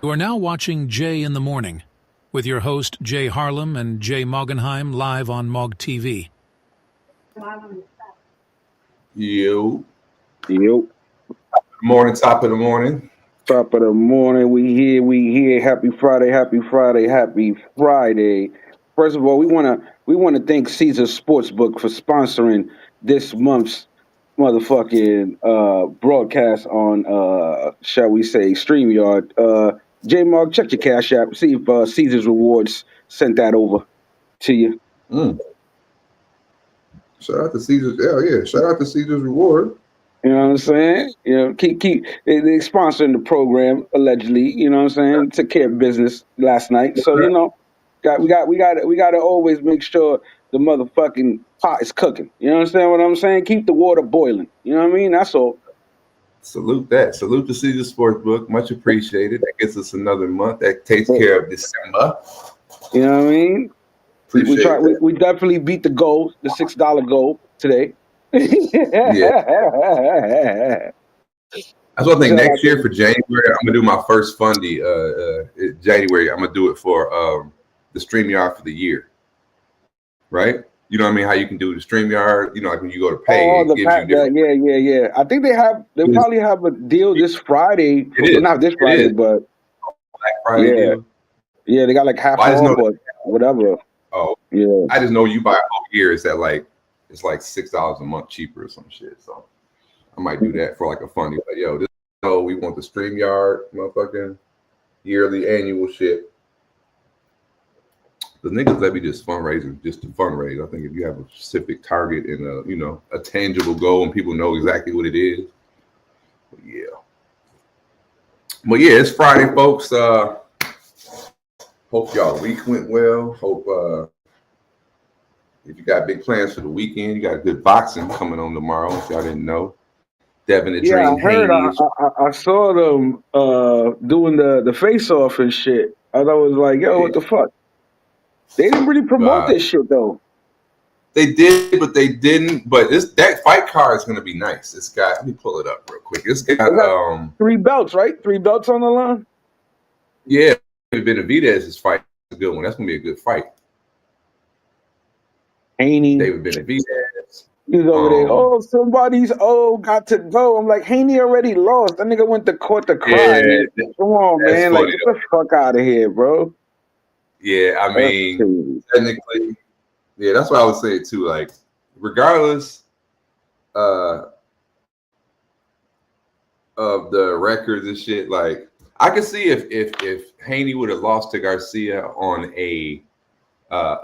You are now watching Jay in the Morning with your host Jay Harlem and Jay Moggenheim live on Mog TV. Yo. Yo. Morning, top of the morning. Top of the morning. We here. Happy Friday. First of all, we wanna thank Caesar Sportsbook for sponsoring this month's motherfucking broadcast on shall we say StreamYard. J Mark, check your Cash App, see if Caesar's Rewards sent that over to you. Shout out to Caesar's. Yeah. Shout out to Caesar's Reward. You know what I'm saying? You know, keep they sponsoring the program allegedly. You know what I'm saying? Took care of business last night, so you know, we got to always make sure the motherfucking pot is cooking. You understand what I'm saying? Keep the water boiling. You know what I mean? That's all. Salute that. Salute to Caesar Sportsbook. Much appreciated. That gets us another month. That takes care of December. You know what I mean? We definitely beat the goal, the $6 goal today. Yeah. That's one thing. Next year for January, I'm gonna do my first fundy. January, I'm gonna do it for the StreamYard for the year. Right? You know what I mean? How you can do the StreamYard, you know, like when you go to pay. Yeah. I think they probably have a deal this Friday. Not this Friday, but Black Friday deal. Yeah, they got like half off or whatever. Oh, yeah. I just know you buy a whole year. It's like $6 a month cheaper or some shit. So I might do that for like a funny. Like, yo, we want the StreamYard motherfucking yearly annual shit. The niggas that be just fundraising just to fundraise. I think if you have a specific target and a tangible goal and people know exactly what it is. But yeah, it's Friday, folks. Hope y'all week went well. Hope if you got big plans for the weekend, you got good boxing coming on tomorrow. If y'all didn't know, Devin the Dream. I heard. I saw them doing the face off and shit. I was like, yo, what the fuck? They didn't really promote this shit though. They did, but they didn't. But that fight card is gonna be nice. It's got. Let me pull it up real quick. It's got 3 belts, right? 3 belts on the line. Yeah, Benavidez's fight is a good one. That's gonna be a good fight. Haney. David Benavidez. He's over there. Somebody's got to go. I'm like, Haney already lost. That nigga went to court to cry. Yeah, come on, man. Like, get the fuck out of here, bro. Yeah, I mean, technically, yeah, that's what I would say too. Like, regardless of the records and shit, like, I could see if Haney would have lost to Garcia on a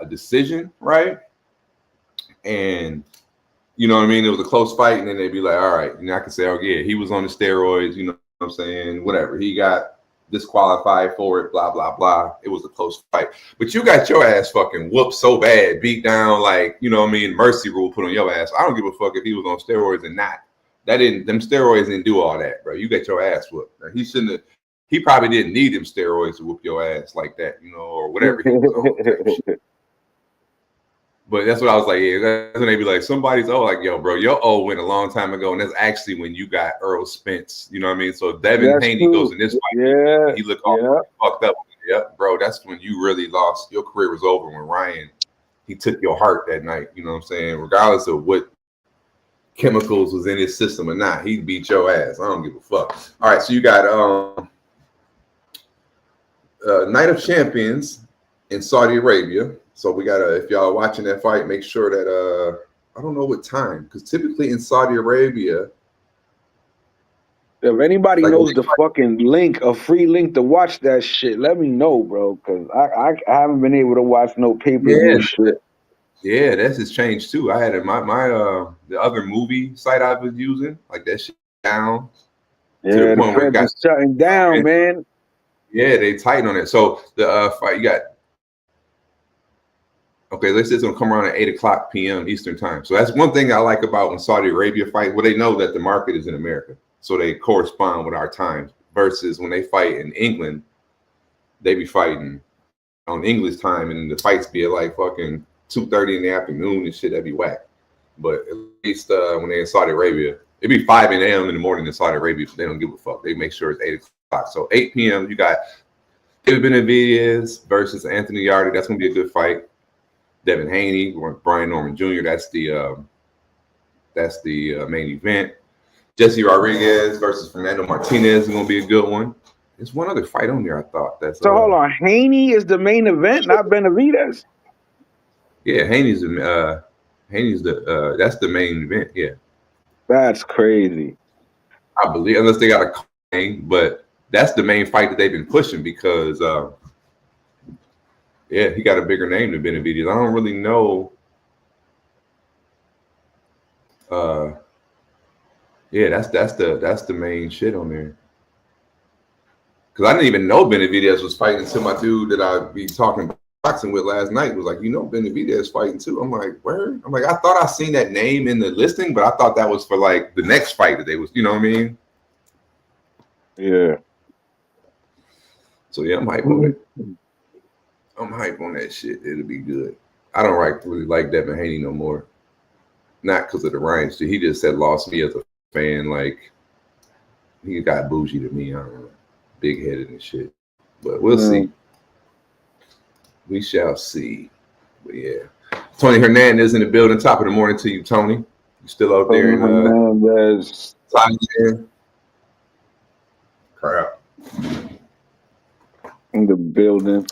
decision, right? And you know what I mean? It was a close fight, and then they'd be like, all right, and I could say, oh yeah, he was on the steroids, you know what I'm saying? Whatever. He got disqualified for it, blah, blah, blah. It was a close fight. But you got your ass fucking whooped so bad, beat down, like, you know what I mean, mercy rule put on your ass. I don't give a fuck if he was on steroids or not. Them steroids didn't do all that, bro. You got your ass whooped. Now, he probably didn't need them steroids to whoop your ass like that, you know, or whatever he was on. But that's what I was like, yeah, that's when they be like, somebody's like, yo, bro, your went a long time ago, and that's actually when you got Earl Spence, you know what I mean? So Devin Haney goes in this fight, he looked all fucked up. Yep, bro, that's when you really lost. Your career was over when Ryan, he took your heart that night, you know what I'm saying? Regardless of what chemicals was in his system or not, he beat your ass. I don't give a fuck. All right, so you got Night of Champions in Saudi Arabia. So we gotta, if y'all are watching that fight, make sure that I don't know what time, because typically in Saudi Arabia, if anybody knows the fucking link, a free link to watch that shit, let me know, bro, because I haven't been able to watch no pay-per-view shit. Yeah, that's just changed too. I had my the other movie site I was using, like that shit down. Yeah, the point where shutting down, man. Yeah, they tighten on it. So the fight, you got. Okay, let's say it's gonna come around at 8:00 p.m. Eastern time. So that's one thing I like about when Saudi Arabia fight. Well, they know that the market is in America, so they correspond with our times. Versus when they fight in England, they be fighting on English time, and the fights be at like fucking 2:30 in the afternoon and shit. That'd be whack. But at least when they're in Saudi Arabia, it'd be 5 a.m. in the morning in Saudi Arabia, so they don't give a fuck. They make sure it's 8:00. So 8 p.m. you got David Benavidez versus Anthony Yarde. That's gonna be a good fight. Devin Haney or Brian Norman Jr. That's the main event. Jesse Rodriguez versus Fernando Martinez is gonna be a good one. There's one other fight on there. I thought that's. So hold on, Haney is the main event, not Benavidez. Yeah, Haney's the that's the main event. Yeah, that's crazy. I believe, unless they got a claim, but that's the main fight that they've been pushing because, yeah, he got a bigger name than Benavidez. I don't really know. Yeah, that's the main shit on there. Because I didn't even know Benavidez was fighting until my dude that I be talking boxing with last night was like, Benavidez fighting too. I'm like, where? I'm like, I thought I seen that name in the listing, but I thought that was for like the next fight that they was, you know what I mean? Yeah. So yeah, I'm hype on it. I'm hype on that shit. It'll be good. I don't really like Devin Haney no more. Not because of the Ryan shit. He just said lost me as a fan. Like he got bougie to me. I don't know. Big headed and shit. But we'll see. We shall see. But yeah. Tony Hernandez in the building. Top of the morning to you, Tony. You still out there in Thailand? Crap. In the building.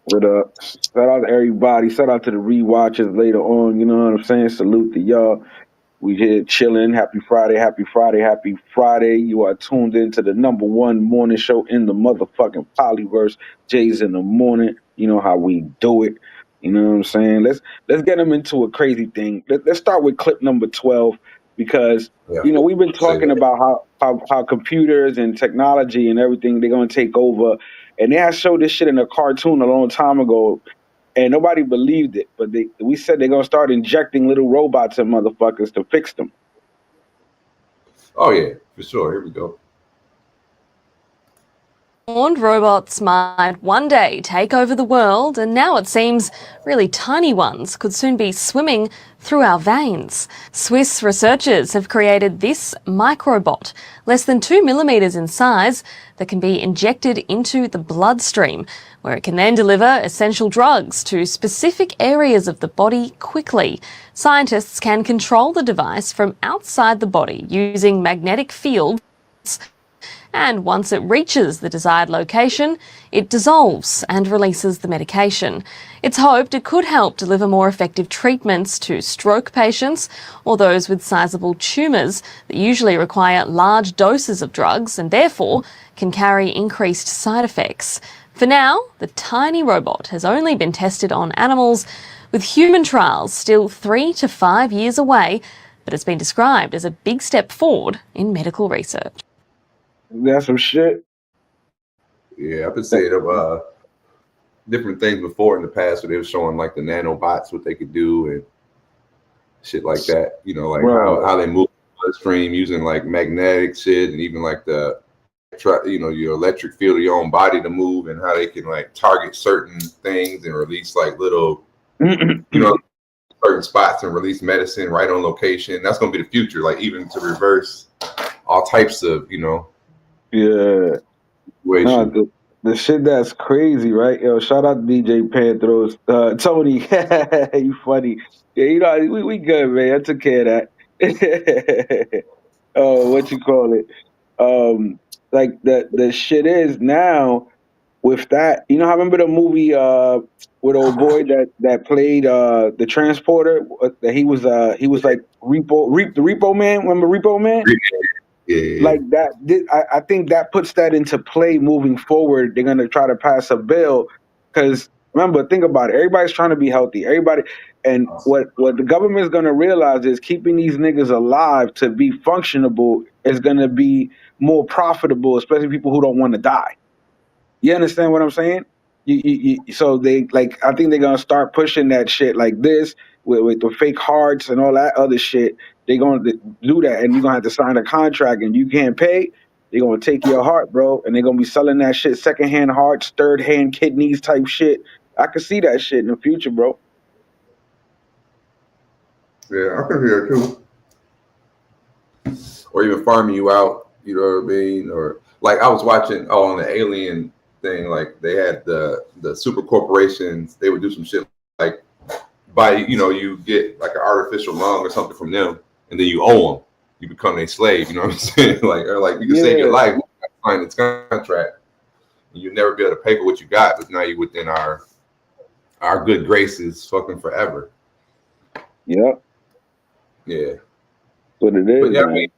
What up? Shout out to everybody. Shout out to the rewatchers later on. You know what I'm saying? Salute to y'all. We here chilling. Happy Friday, happy Friday, happy Friday. You are tuned into the #1 morning show in the motherfucking Polyverse. Jay's in the morning. You know how we do it. You know what I'm saying? Let's get them into a crazy thing. Let's start with clip number 12 because we've been talking about how computers and technology and everything, they're gonna take over. And they had showed this shit in a cartoon a long time ago. And nobody believed it, but we said they're gonna start injecting little robots in motherfuckers to fix them. Oh yeah, for sure. Here we go. Warned robots might one day take over the world, and now it seems really tiny ones could soon be swimming through our veins. Swiss researchers have created this microbot, less than 2 millimeters in size, that can be injected into the bloodstream, where it can then deliver essential drugs to specific areas of the body quickly. Scientists can control the device from outside the body using magnetic fields, and once it reaches the desired location, it dissolves and releases the medication. It's hoped it could help deliver more effective treatments to stroke patients or those with sizable tumours that usually require large doses of drugs and therefore can carry increased side effects. For now, the tiny robot has only been tested on animals, with human trials still 3 to 5 years away, but it's been described as a big step forward in medical research. That's some shit. Yeah, I've been saying different things before in the past where they were showing like the nanobots, what they could do and shit like that. You know, like how they move the bloodstream using like magnetic shit and even like the your electric field of your own body to move and how they can like target certain things and release like little certain spots and release medicine right on location. That's gonna be the future, like even to reverse all types of Yeah. No, the shit that's crazy, right? Yo, shout out to DJ Panthros. Tony, you funny. Yeah, we good, man. I took care of that. What you call it? Like the shit is now with that. You know, I remember the movie with old boy that played the transporter. That he was like the Repo Man. Remember Repo Man? Yeah. Like that, I think that puts that into play moving forward. They're gonna try to pass a bill because remember, think about it. Everybody's trying to be healthy. Everybody, and what the government is gonna realize is keeping these niggas alive to be functionable is gonna be more profitable, especially people who don't want to die. You understand what I'm saying? So they like, I think they're gonna start pushing that shit like this with the fake hearts and all that other shit. They're gonna do that, and you're gonna have to sign a contract, and you can't pay. They're gonna take your heart, bro, and they're gonna be selling that shit, secondhand hearts, third-hand kidneys type shit. I can see that shit in the future, bro. Yeah, I can hear it too. Or even farming you out, you know what I mean? Or like I was watching on the Alien thing. Like they had the super corporations. They would do some shit like you get like an artificial lung or something from them, and then you owe them. You become a slave. You know what I'm saying? Like you can save your life, sign this contract, and you'll never be able to pay for what you got. But now you're within our good graces, fucking forever. Yep. Yeah. What it is. But yeah, I mean,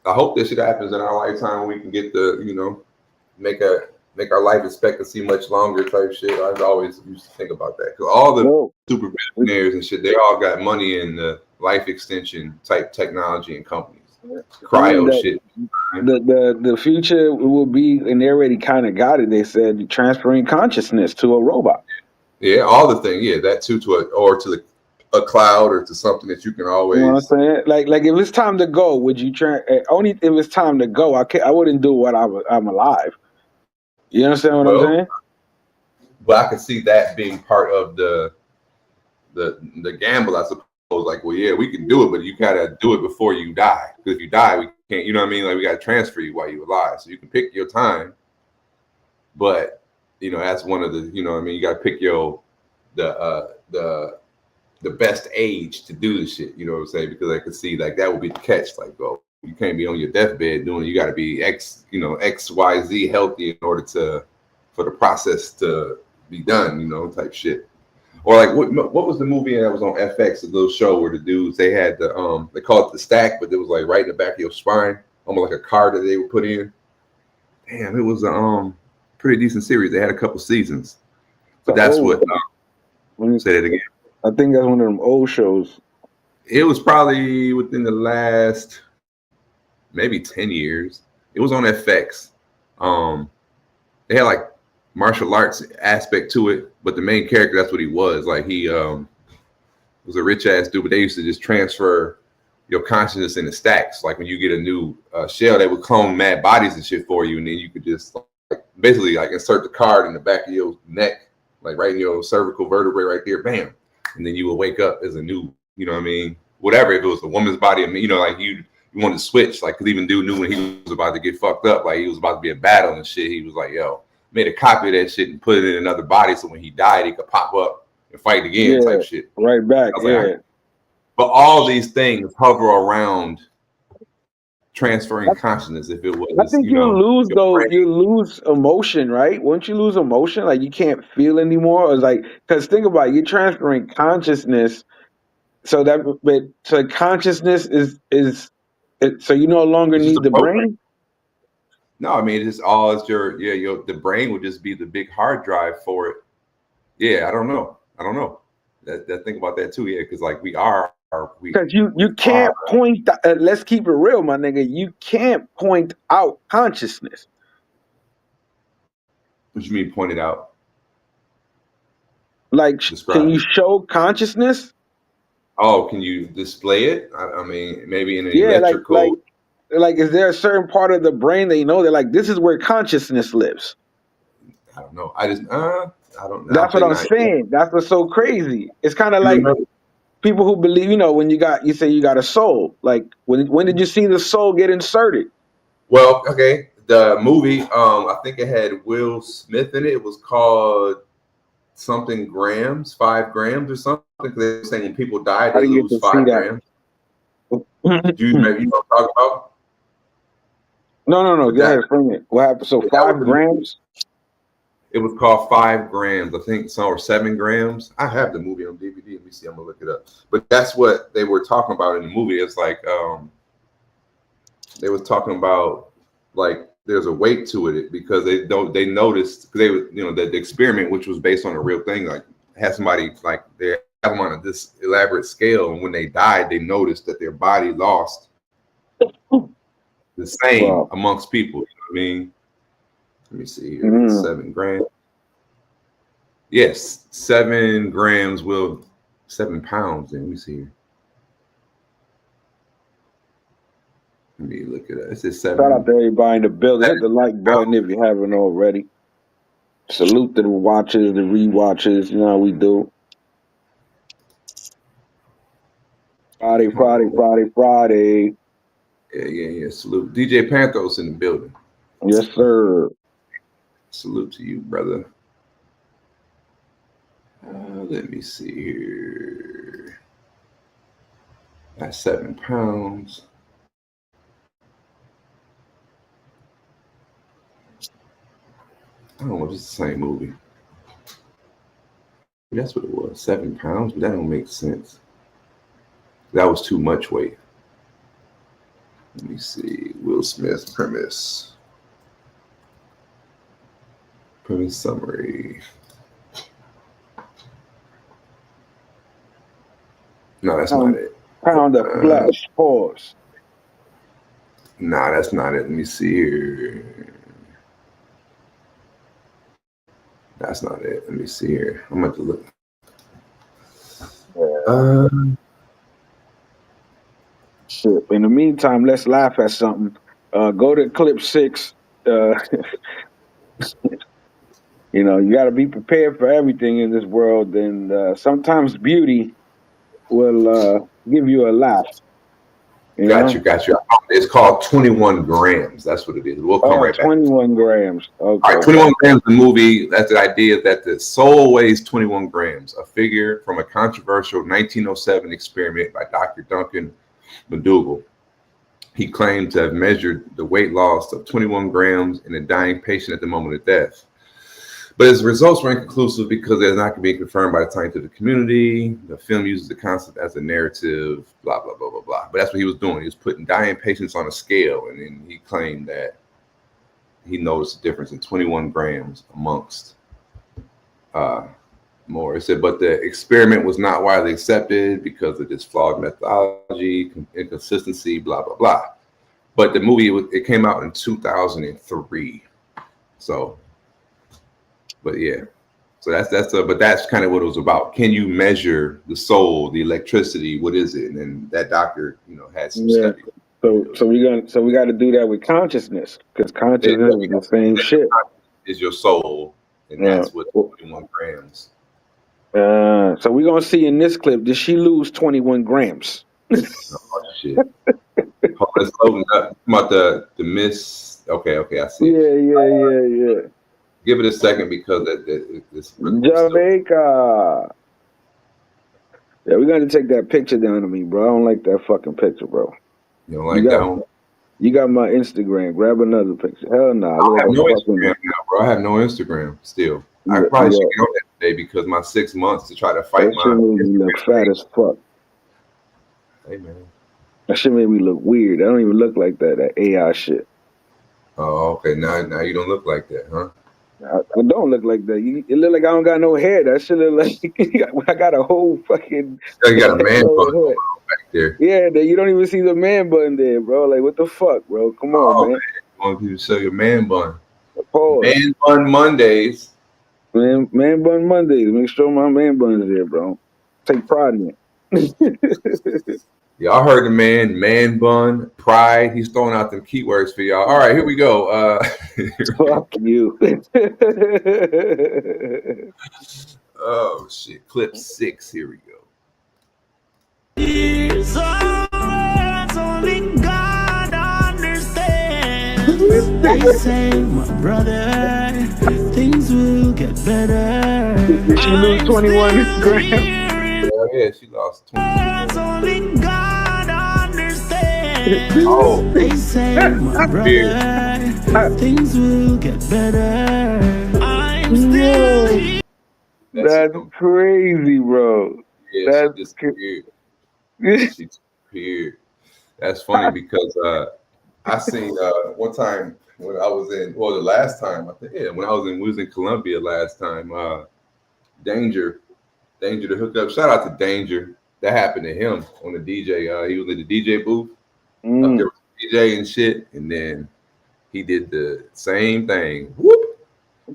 I hope this shit happens in our lifetime when we can get make our life expectancy much longer type shit. I always used to think about that because all the super billionaires and shit, they all got money in the life extension type technology and companies. Cryo shit. The future will be, and they already kind of got it. They said transferring consciousness to a robot. Yeah, all the things. Yeah, that too, to a cloud or to something that you can always. You know what I'm saying? Like if it's time to go, would you only if it's time to go? I wouldn't do what I'm alive. You understand what I'm saying? But I could see that being part of the gamble, I suppose. Like, well, yeah, we can do it, but you gotta do it before you die. Because if you die, we can't. You know what I mean? Like, we gotta transfer you while you're alive, so you can pick your time. But that's one of the. You know what I mean? You gotta pick the best age to do the shit. You know what I'm saying? Because I could see like that would be the catch. Like, you can't be on your deathbed doing it. You got to be XYZ healthy in order for the process to be done, type shit. Or like what was the movie that was on FX, a little show where the dudes, they had they call it the stack, but it was like right in the back of your spine, almost like a card that they would put in. Damn, it was a pretty decent series. They had a couple seasons. But that's what say that again. I think that's one of them old shows. It was probably within the last maybe 10 years. It was on FX. They had like martial arts aspect to it, but the main character, that's what he was. Like he was a rich ass dude, but they used to just transfer your consciousness into stacks. Like when you get a new shell, they would clone mad bodies and shit for you, and then you could just basically insert the card in the back of your neck, like right in your cervical vertebrae right there, bam. And then you will wake up as a new, whatever. If it was a woman's body, like you wanted to switch, like, because even dude knew when he was about to get fucked up, like he was about to be a battle and shit. He was like, yo, made a copy of that shit and put it in another body, so when he died, he could pop up and fight again, type shit. Right back, but all these things hover around transferring consciousness. If it was, I think you lose you lose emotion, right? Once you lose emotion, like you can't feel anymore. It's like, because think about it, you're transferring consciousness, so consciousness is so you no longer need the brain. No, I mean it's your the brain would just be the big hard drive for it. Yeah, I don't know. That think about that too. Yeah, because like because you can't point. Let's keep it real, my nigga. You can't point out consciousness. What you mean point it out? Like, can you show consciousness? Oh, can you display it? I mean, maybe in an electrical. Like, is there a certain part of the brain that they're like, this is where consciousness lives? I don't know. I don't know. That's what I'm saying. That's what's so crazy. It's kind of like people who believe, when you say you got a soul. Like, when did you see the soul get inserted? Well, okay, the movie, I think it had Will Smith in it. It was called something grams, 5 grams or something. They were saying when people die, they lose 5 grams. Do you know what I'm talking about? No. Go ahead, explain it. What happened? So 5 grams? It was called 5 grams, I think, or 7 grams. I have the movie on DVD. Let me see. I'm gonna look it up. But that's what they were talking about in the movie. It's like they was talking about like there's a weight to it because they noticed because the experiment, which was based on a real thing, like had somebody like they have them on this elaborate scale, and when they died, they noticed that their body lost the same amongst people. You know what I mean? Let me see here. 7 grams. Yes, 7 grams will 7 pounds. Let me see here. Let me look at it. It says 7. Shout out to everybody in the building. Hit the like button if you haven't already. Salute to the watchers, the rewatchers. You know how we do. Friday. Yeah. Salute. DJ Panthos in the building. Yes, sir. Salute to you, brother. Let me see here. That's 7 pounds. I don't know if it's the same movie. That's what it was, 7 pounds, but that don't make sense. That was too much weight. Let me see. Will Smith premise. Premise summary. No, that's not it. Pound of flesh. Pause. Nah, that's not it. Let me see here. That's not it. Let me see here. I'm going to look. Shit. In the meantime, let's laugh at something. Go to clip 6. You know, you got to be prepared for everything in this world. And sometimes beauty will give you a laugh. Got you. It's called 21 Grams. That's what it is. We'll come right back. 21 grams. Okay. All right, 21 grams, the movie, that's the idea that the soul weighs 21 grams, a figure from a controversial 1907 experiment by Dr. Duncan McDougall. He claimed to have measured the weight loss of 21 grams in a dying patient at the moment of death. But his results were inconclusive because they're not being confirmed by the scientific community. The film uses the concept as a narrative, blah, blah, blah, blah, blah. But that's what he was doing. He was putting dying patients on a scale, and then he claimed that he noticed a difference in 21 grams amongst more. It said, but the experiment was not widely accepted because of this flawed methodology, inconsistency, blah, blah, blah. But the movie, it came out in 2003. So, but yeah. So that's kind of what it was about. Can you measure the soul, the electricity? What is it? And that doctor, had some studies. So we got to do that with consciousness, because consciousness is the same shit. Is your soul, and that's what 21 grams. So we're gonna see in this clip, did she lose 21 grams? Oh shit! Let's open up about the miss. Okay, I see. Yeah. Give it a second because this Jamaica. Yeah, we're gonna take that picture down to me, bro. I don't like that fucking picture, bro. You don't like that one? You got my Instagram. Grab another picture. Hell no. I have no Instagram now, bro. I have no Instagram still. I probably should get on that today because my 6 months to try to fight that shit made me look fat as fuck. Hey man. That shit made me look weird. I don't even look like that AI shit. Oh, okay. Now you don't look like that, huh? I don't look like that. It look like I don't got no hair. That shit look like I got a whole fucking. You got a man bun back there. Yeah, you don't even see the man bun there, bro. Like, what the fuck, bro? Come on, man. I want you to show your man bun. Pause. Man bun Mondays. Man bun Mondays. Make sure my man bun is there, bro. Take pride in it. Y'all heard the man bun, pride. He's throwing out them keywords for y'all. All right, here we go. Fuck you. Oh shit. Clip 6. Here we go. Only God understands. They say, my brother, things will get better. Did she lose 21 grams? Yeah, she lost 20. Only God understands. Oh, they say, my brother, things will get better. I'm still here. That's crazy, bro. Yeah, that's she disappeared. She disappeared. That's funny because I seen one time when I was in, the last time, I think, when we was in Colombia last time, Danger to hook up. Shout out to Danger. That happened to him on the DJ. He was in the DJ booth up there with the DJ and shit, and then he did the same thing. Whoop!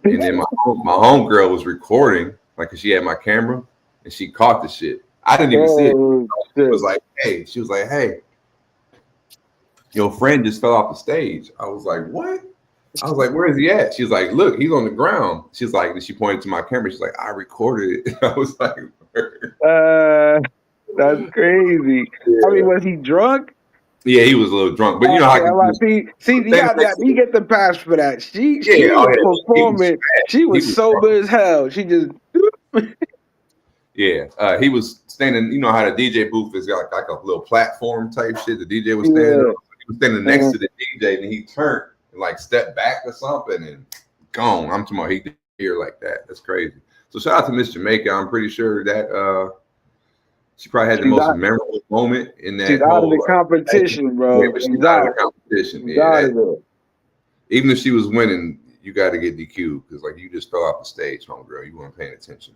And then my homegirl was recording, like, 'cause she had my camera, and she caught the shit. I didn't even see it. She was like, hey, your friend just fell off the stage. I was like, what? I was like, where is he at? She's like, look, he's on the ground. She's like, she pointed to my camera. She's like, I recorded it. I was like, that's crazy. Yeah. I mean, was he drunk? Yeah, he was a little drunk, but you know Okay, all how right. See, you get the pass for that. She was performing. She was sober as hell. She just he was standing. You know how the DJ booth is got like a little platform type shit. The DJ was standing. He was standing next to the DJ, and he turned and like stepped back or something, and gone. I'm talking about he did here like that. That's crazy. So shout out to Miss Jamaica. I'm pretty sure that she probably had the most memorable moment in that. She's out of the competition, bro. Yeah, she's out of the competition. Even if she was winning, you got to get DQ because like you just fell off the stage, homegirl. You weren't paying attention.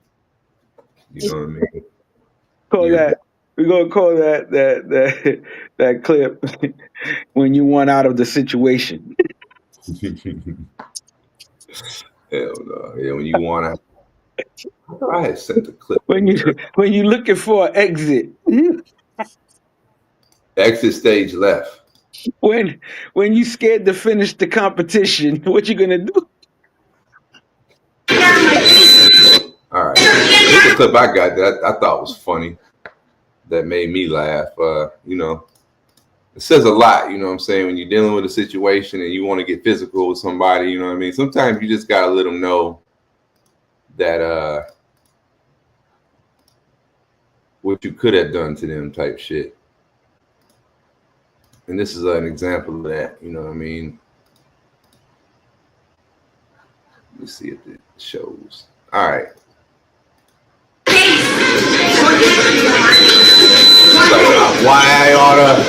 You know what I mean? We're gonna call that clip when you won out of the situation. Hell no. Yeah, when you won out. I had sent the clip. When you're looking for an exit. Exit stage left. When you scared to finish the competition, what you gonna do? All right. Here's the clip I got that I thought was funny. That made me laugh. You know, it says a lot, you know what I'm saying, when you're dealing with a situation and you want to get physical with somebody, you know what I mean? Sometimes you just gotta let them know that what you could have done to them type shit. And this is an example of that, you know what I mean? Let me see if it shows. All right. Like, why I oughta.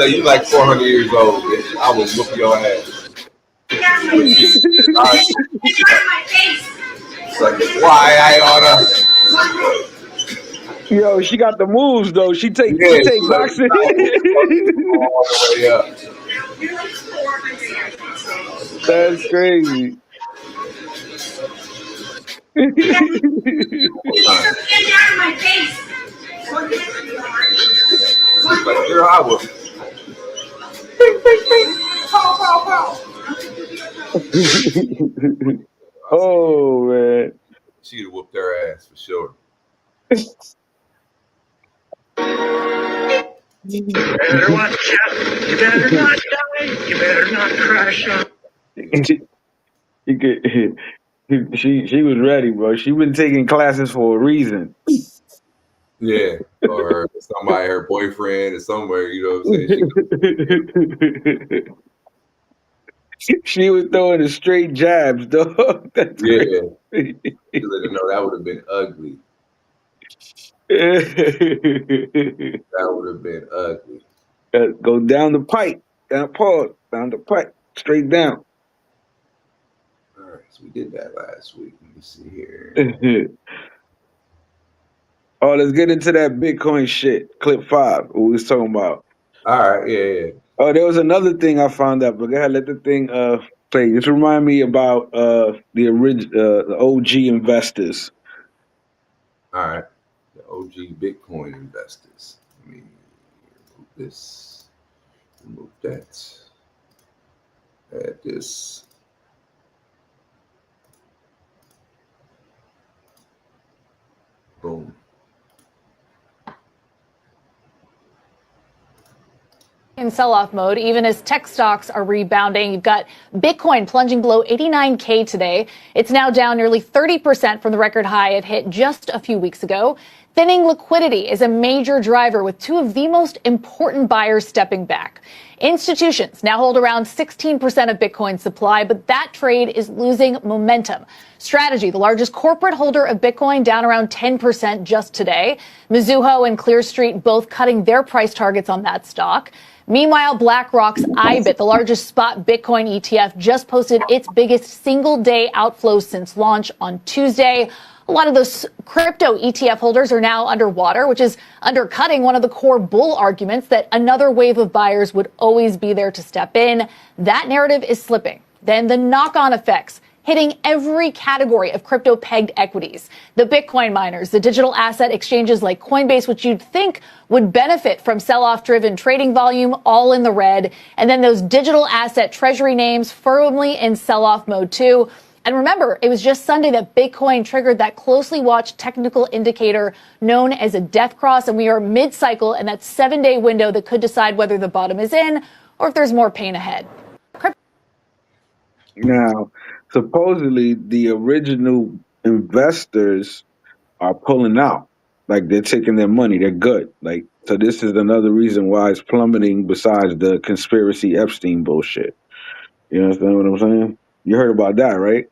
You like 400 years old, bitch. I will whoop your ass. It's like, why I oughta. Yo, she got the moves though. She take boxing. All the way up. That's crazy. Like, girl, I will. Oh man. She'd have whooped her ass for sure. You better watch out. You better not die. You better not crash up. She was ready, bro. She been taking classes for a reason. Yeah, or somebody, her boyfriend, or somewhere. You know what I'm saying? She was throwing the straight jabs, dog. That's yeah, you let her know that would have been ugly. That would have been ugly. Go down the pipe, down the pipe, straight down. All right, so we did that last week. Let me see here. Oh, let's get into that Bitcoin shit. Clip 5, what we was talking about. All right, yeah. Oh, there was another thing I found out, but go ahead, let the thing play. Just remind me about the OG investors. All right, the OG Bitcoin investors. Let me remove this, remove that, add this. Boom. In sell-off mode, even as tech stocks are rebounding. You've got Bitcoin plunging below 89K today. It's now down nearly 30% from the record high it hit just a few weeks ago. Thinning liquidity is a major driver, with two of the most important buyers stepping back. Institutions now hold around 16% of Bitcoin supply, but that trade is losing momentum. Strategy, the largest corporate holder of Bitcoin, down around 10% just today. Mizuho and Clear Street both cutting their price targets on that stock. Meanwhile, BlackRock's IBIT, the largest spot Bitcoin ETF, just posted its biggest single-day outflows since launch on Tuesday. A lot of those crypto ETF holders are now underwater, which is undercutting one of the core bull arguments that another wave of buyers would always be there to step in. That narrative is slipping. Then the knock-on effects hitting every category of crypto-pegged equities. The Bitcoin miners, the digital asset exchanges like Coinbase, which you'd think would benefit from sell-off-driven trading volume, all in the red. And then those digital asset treasury names firmly in sell-off mode too. And remember, it was just Sunday that Bitcoin triggered that closely watched technical indicator known as a death cross, and we are mid-cycle in that 7-day window that could decide whether the bottom is in or if there's more pain ahead. Now, supposedly the original investors are pulling out. Like they're taking their money. They're good. Like, so this is another reason why it's plummeting besides the conspiracy Epstein bullshit. You understand what I'm saying? You heard about that, right?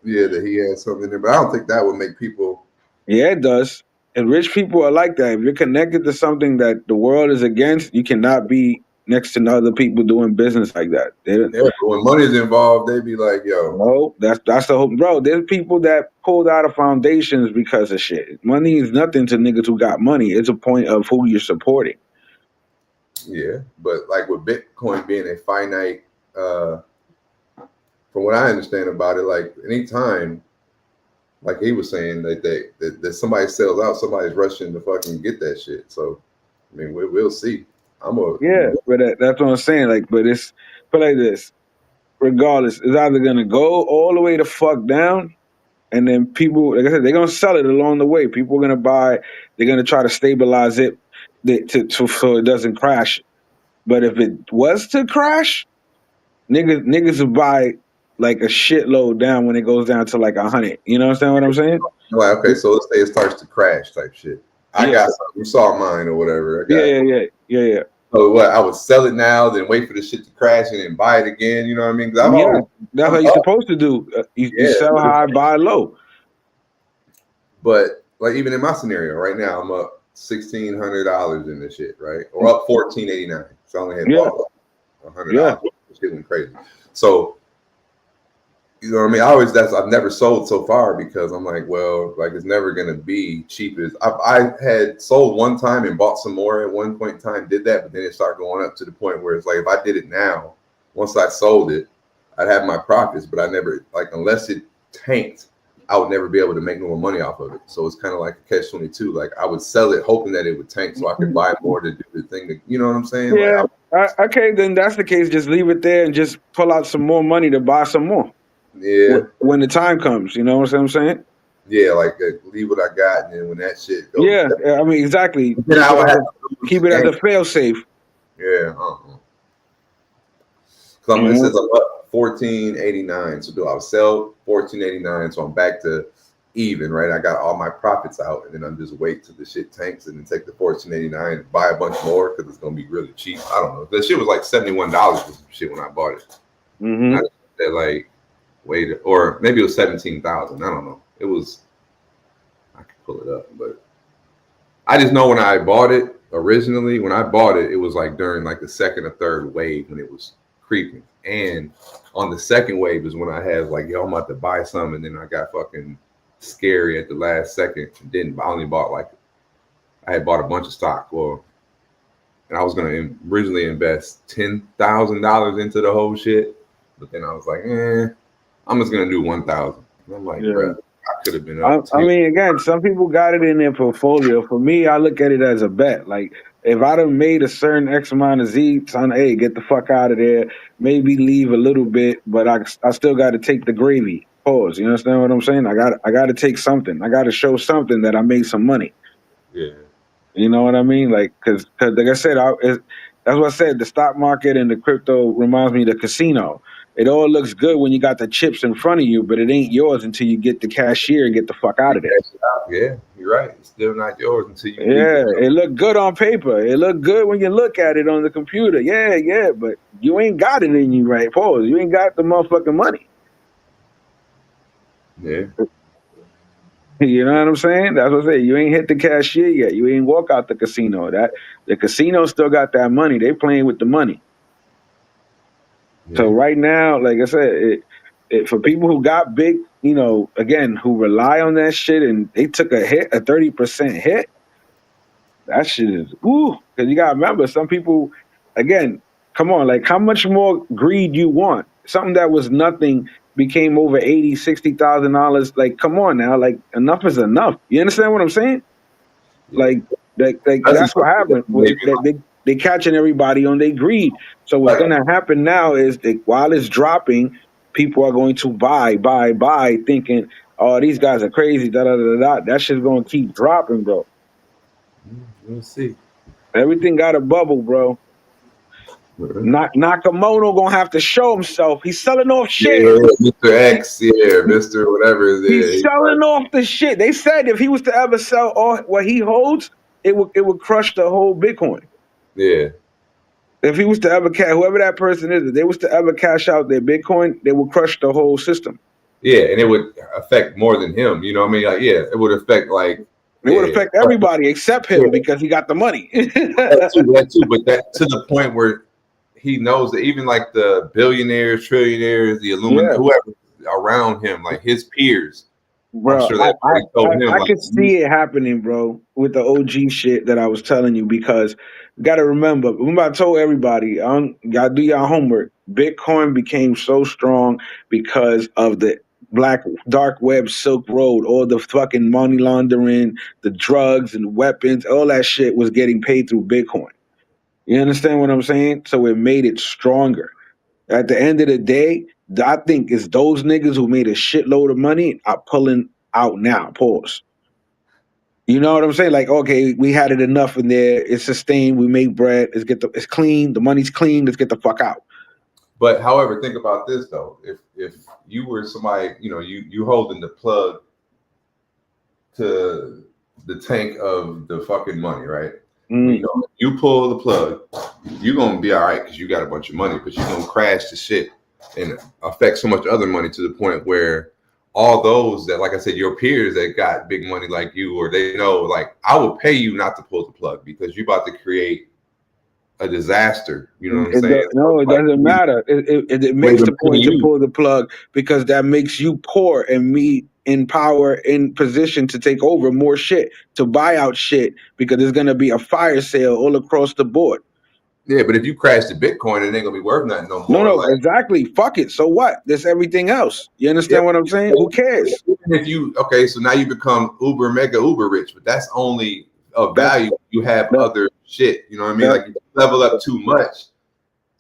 Yeah, that he had something there, but I don't think that would make people. Yeah, it does. And rich people are like that. If you're connected to something that the world is against, you cannot be next to other people doing business like that. When money's involved, they be like, "Yo, no, that's the whole, bro." There's people that pulled out of foundations because of shit. Money is nothing to niggas who got money. It's a point of who you're supporting. Yeah, but like with Bitcoin being a finite, from what I understand about it, like anytime, like he was saying that somebody sells out, somebody's rushing to fucking get that shit. So, I mean, we'll see. But that's what I'm saying. Like, but it's put like this. Regardless, it's either gonna go all the way the fuck down, and then people, like I said, they're gonna sell it along the way. People are gonna buy. They're gonna try to stabilize it so it doesn't crash. But if it was to crash, niggas will buy like a shitload down when it goes down to like 100. You know what I'm saying? Like, okay, so let's say it starts to crash type shit. I got something. You saw mine or whatever. Yeah. So what? I would sell it now, then wait for the shit to crash and then buy it again. You know what I mean? That's what you're supposed to do. You sell high, buy low. But like even in my scenario right now, I'm up $1,600 in this shit, right? Or up $1,489. So I only had bought $100. Yeah. Shit went crazy. So you know what I mean? I've never sold so far because I'm like, well, like it's never gonna be cheap as I had sold one time and bought some more at one point in time, did that, but then it started going up to the point where it's like if I did it now, once I sold it, I'd have my profits, but I never like unless it tanked, I would never be able to make no more money off of it. So it's kind of like a catch-22. Like I would sell it hoping that it would tank so I could buy more to do the thing that, you know what I'm saying? Yeah. Like, okay, then that's the case. Just leave it there and just pull out some more money to buy some more. Yeah. When the time comes, you know what I'm saying? Yeah, like leave what I got, and then when that shit goes. Yeah, I mean exactly. Then I would have keep it as a fail safe. Yeah. It says I'm up $1,489. So do I sell $1,489? So I'm back to even, right? I got all my profits out, and then I'm just wait till the shit tanks, and then take the $1,489 and buy a bunch more because it's gonna be really cheap. I don't know. That shit was like $71 for some shit when I bought it. Mm-hmm. That like. Wait, or maybe it was 17,000. I don't know. It was. I could pull it up, but I just know when I bought it originally. When I bought it, it was like during like the second or third wave when it was creeping, and on the second wave is when I had like, yo, I'm about to buy some, and then I got fucking scary at the last second. And I only bought like I had bought a bunch of stock, and I was gonna originally invest $10,000 into the whole shit, but then I was like, I'm just gonna do 1,000. I'm like, bro, I could have been up. I mean, again, some people got it in their portfolio. For me, I look at it as a bet. Like, if I'd have made a certain X amount of Z, son, hey, get the fuck out of there. Maybe leave a little bit, but I still got to take the gravy. Pause. You understand what I'm saying? I got to take something. I got to show something that I made some money. Yeah. You know what I mean? Like, cause like I said, that's what I said. The stock market and the crypto reminds me of the casino. It all looks good when you got the chips in front of you, but it ain't yours until you get the cashier and get the fuck out of there. Yeah, you're right. It's still not yours until you. Yeah, it looked good on paper. It looked good when you look at it on the computer. Yeah, but you ain't got it in you, right? Pause. You ain't got the motherfucking money. Yeah. You know what I'm saying? That's what I say. You ain't hit the cashier yet. You ain't walk out the casino. The casino still got that money. They playing with the money. Yeah. So right now, like I said, for people who got big, you know, again, who rely on that shit and they took a hit, a 30% hit, that shit is, ooh. Because you got to remember, some people, again, come on, like how much more greed you want? Something that was nothing became over $80,000, $60,000. Like, come on now, like enough is enough. You understand what I'm saying? Like that's what happened. They catching everybody on their greed. So what's gonna happen now is that while it's dropping, people are going to buy, thinking, oh, these guys are crazy, da da da da. That shit's gonna keep dropping, bro. We'll see. Everything got a bubble, bro. Nakamoto gonna have to show himself. He's selling off shit. Yeah, Mr. X, yeah, Mr. Whatever. He's selling off the shit. They said if he was to ever sell all what he holds, it would crush the whole Bitcoin. Yeah. If he was to ever whoever that person is, if they was to ever cash out their Bitcoin, they would crush the whole system. Yeah, and it would affect more than him. You know what I mean? Like, yeah, it would affect like it would affect everybody except him because he got the money. that too, but that to the point where he knows that even like the billionaires, trillionaires, the Illuminati, whoever around him, like his peers, bro, I'm sure that I could see it happening, bro, with the OG shit that I was telling you, because you got to remember I told everybody, gotta do your homework. Bitcoin became so strong because of the dark web, Silk Road, all the fucking money laundering, the drugs and weapons, all that shit was getting paid through Bitcoin. You understand what I'm saying? So it made it stronger. At the end of the day, I think it's those niggas who made a shitload of money are pulling out now. Pause. You know what I'm saying? Like, okay, we had it enough in there. It's sustained. We make bread. It's clean. The money's clean. Let's get the fuck out. But however, think about this though. If you were somebody, you know, you holding the plug to the tank of the fucking money, right? You know, you pull the plug, you're gonna be all right because you got a bunch of money, but you're gonna crash the shit and affect so much other money to the point where all those that, like I said, your peers that got big money like you, or they know, like, I will pay you not to pull the plug because you're about to create a disaster. You know what I'm saying? No, it doesn't matter. It makes the point to pull the plug because that makes you poor and me in power, in position to take over more shit, to buy out shit, because there's going to be a fire sale all across the board. Yeah, but if you crash the Bitcoin, it ain't gonna be worth nothing no more. No, exactly. Fuck it. So what? There's everything else. You understand what I'm saying? Who cares? Even if so now you become uber rich, but that's only of value. You have other shit. You know what I mean? Like, you level up too much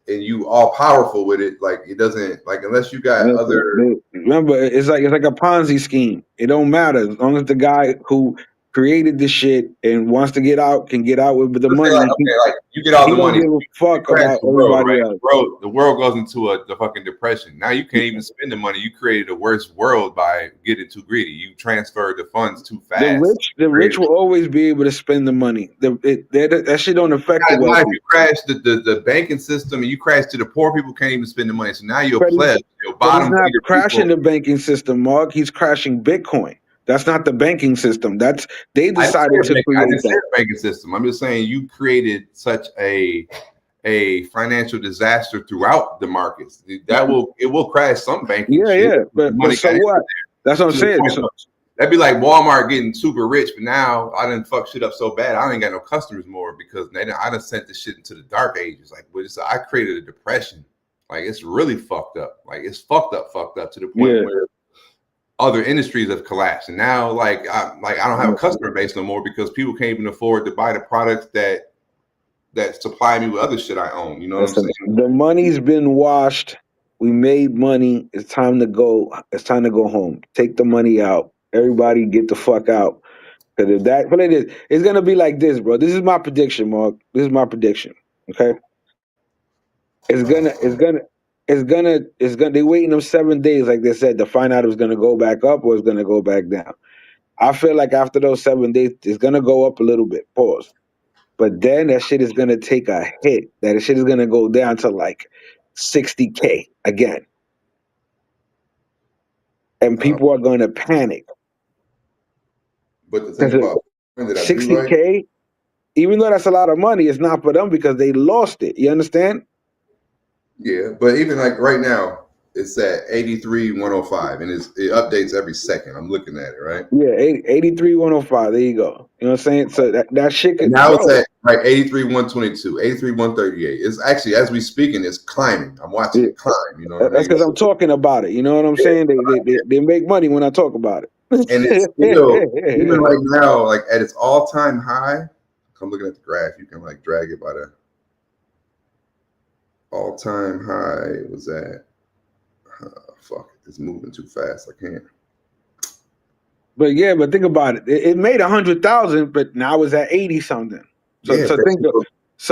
and you all powerful with it. Like, it doesn't, like, unless you got other. Remember, it's like a Ponzi scheme. It don't matter as long as the guy who created the shit and wants to get out can get out with the money. Like, you get all the money. He don't give a fuck about everybody else. The world goes into the fucking depression. Now you can't even spend the money. You created a worse world by getting too greedy. You transferred the funds too fast. The rich will always be able to spend the money. That shit don't affect the wealthy. If you crash the banking system and you crash to the poor people, can't even spend the money. So now you're a pleb. He's not crashing the banking system, Mark. He's crashing Bitcoin. That's not the banking system. They decided to create that banking system. I'm just saying you created such a financial disaster throughout the markets. It will crash some banking. But so what? That's what I'm saying. That'd be like Walmart getting super rich, but now I done fuck shit up so bad I ain't got no customers more because I done sent this shit into the dark ages. Like, I created a depression. Like, it's really fucked up. Like, it's fucked up to the point where other industries have collapsed, and now I don't have a customer base no more because people can't even afford to buy the products that supply me with other shit I own. You know what I'm saying? The money's been washed. We made money. It's time to go. It's time to go home. Take the money out. Everybody get the fuck out. Because it's gonna be like this, bro. This is my prediction, Mark. This is my prediction. Okay. They're waiting them 7 days, like they said, to find out if it's gonna go back up or it's gonna go back down. I feel like after those 7 days, it's gonna go up a little bit. Pause. But then that shit is gonna take a hit. That shit is gonna go down to like 60K again. And people are gonna panic. But the thing about 60K, even though that's a lot of money, it's not for them because they lost it. You understand? Yeah, but even like right now, it's at 83,105, and it updates every second. I'm looking at it, right? Yeah, 83,105. There you go. You know what I'm saying? So that shit could now it's at like 83,122, 83,138. It's actually, as we speaking, it's climbing. I'm watching it climb. You know, that's because I'm talking about it. You know what I'm saying? They make money when I talk about it. And it's still even right now, like at its all-time high. I'm looking at the graph. You can like drag it by the all-time high was at Fuck, it's moving too fast. I can't. But think about it. It made 100,000, but now it's at 80 something. So Yeah,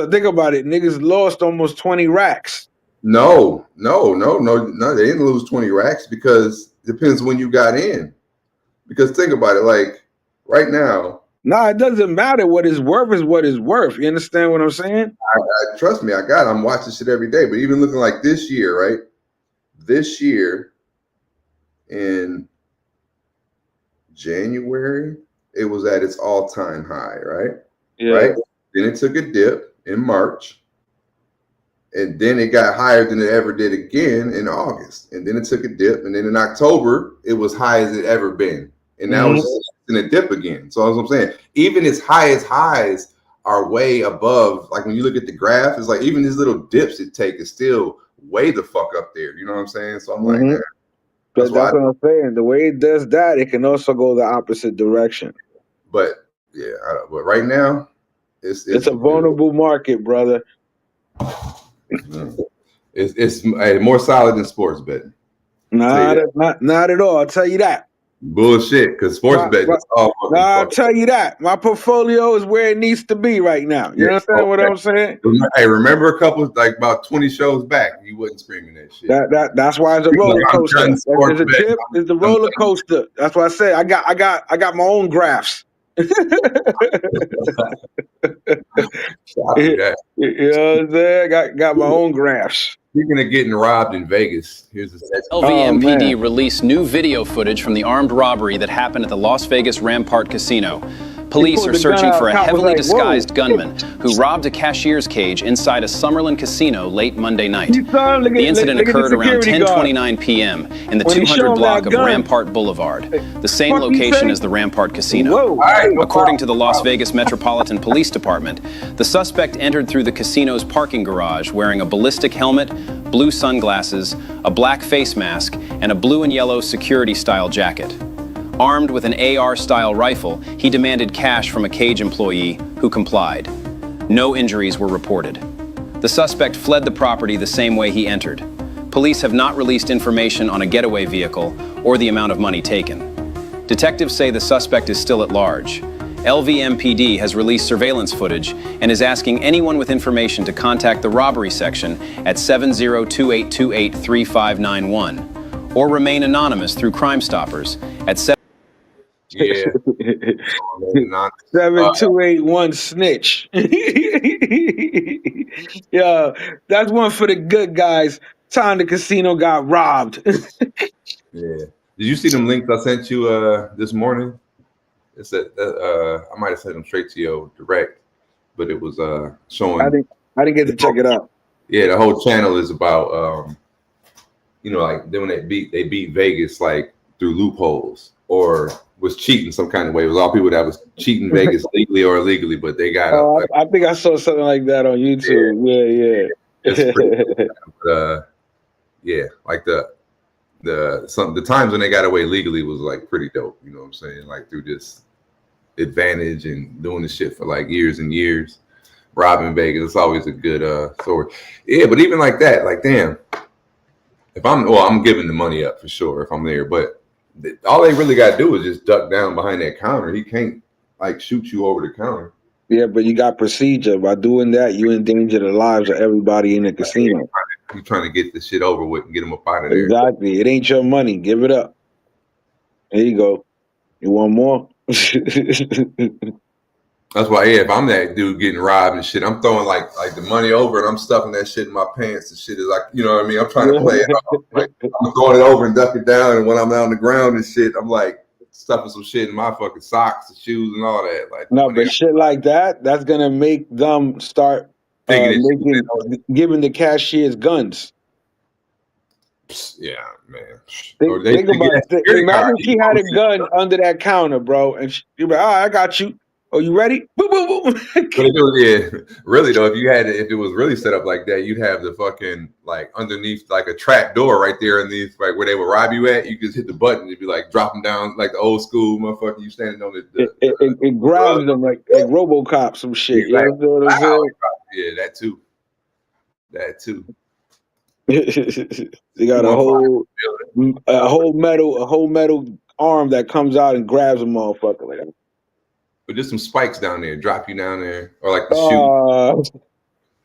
think about it. Niggas lost almost 20 racks. No. They didn't lose 20 racks because it depends when you got in. Because think about it, like right now. Nah, it doesn't matter. What is worth is what is worth. You understand what I'm saying? I trust me, I'm watching shit every day. But even looking like this year, right? This year in January, it was at its all-time high, right? Yeah. Right. Then it took a dip in March. And then it got higher than it ever did again in August. And then it took a dip. And then in October, it was high as it ever been. And now it's in a dip again. So that's what I'm saying. Even its highest highs are way above. Like when you look at the graph, it's like even these little dips it take is still way the fuck up there. You know what I'm saying? So I'm like, man, that's what I'm saying. The way it does that, it can also go the opposite direction. But yeah, but right now, it's a vulnerable market, brother. It's more solid than sports betting. Nah, not at all. I'll tell you that. Bullshit, because sports betting is all. I'll tell you that. My portfolio is where it needs to be right now. You understand what I'm saying? Hey, remember a couple, like about 20 shows back, you wasn't screaming that shit. That's why it's a roller coaster. There's a dip. It's a roller coaster. That's why I say I got my own graphs. You know what I'm saying? I got my own graphs. Speaking of getting robbed in Vegas, here's the LVMPD released new video footage from the armed robbery that happened at the Las Vegas Rampart Casino. Police are searching for a heavily disguised gunman who robbed a cashier's cage inside a Summerlin casino late Monday night. The incident occurred around 10:29 p.m. in the 200 block of Rampart Boulevard, the same location as the Rampart Casino. According to the Las Vegas Metropolitan Police Department, the suspect entered through the casino's parking garage wearing a ballistic helmet, blue sunglasses, a black face mask, and a blue and yellow security-style jacket. Armed with an AR-style rifle, he demanded cash from a cage employee who complied. No injuries were reported. The suspect fled the property the same way he entered. Police have not released information on a getaway vehicle or the amount of money taken. Detectives say the suspect is still at large. LVMPD has released surveillance footage and is asking anyone with information to contact the robbery section at 7028283591 or remain anonymous through Crime Stoppers at 7281 snitch. Yeah, that's one for the good guys. Time the casino got robbed. Yeah. Did you see them links I sent you this morning? It said I might have sent them straight to your direct, but it was showing. I didn't get to check it out. Yeah, the whole channel is about like then when they beat Vegas like through loopholes or was cheating some kind of way. It was all people that was cheating Vegas legally or illegally, but they got. I think I saw something like that on YouTube. Yeah. Yeah, like the times when they got away legally was like pretty dope. You know what I'm saying? Like through this advantage and doing this shit for like years and years, robbing Vegas. It's always a good story. Yeah, but even like that, like damn, if I'm giving the money up for sure if I'm there, but. All they really got to do is just duck down behind that counter. He can't like shoot you over the counter. Yeah, but you got procedure. By doing that, you endanger the lives of everybody in the casino. You're trying to get this shit over with and get them up out of there. Exactly. It ain't your money. Give it up. There you go. You want more? That's why, yeah, if I'm that dude getting robbed and shit, I'm throwing like the money over and I'm stuffing that shit in my pants and shit is like, you know what I mean? I'm trying to play it off. Like, I'm throwing it over and duck it down, and when I'm out on the ground and shit, I'm like stuffing some shit in my fucking socks and shoes and all that. Like no, but shit like that's gonna make them start giving the cashiers guns. Yeah, man. Think about it. Imagine she had a gun under that counter, bro, and you're like, I got you. Oh, you ready? Boom, boom, boom. Really though, if it was really set up like that, you'd have the fucking like underneath like a trap door right there underneath, like where they would rob you at. You just hit the button, it'd be like drop them down like the old school motherfucker. You standing on it grabs them like RoboCop, some shit. You know what I'm saying? Yeah, that too. They got a whole metal arm that comes out and grabs a motherfucker like that. But just some spikes down there, drop you down there, or like the shoe.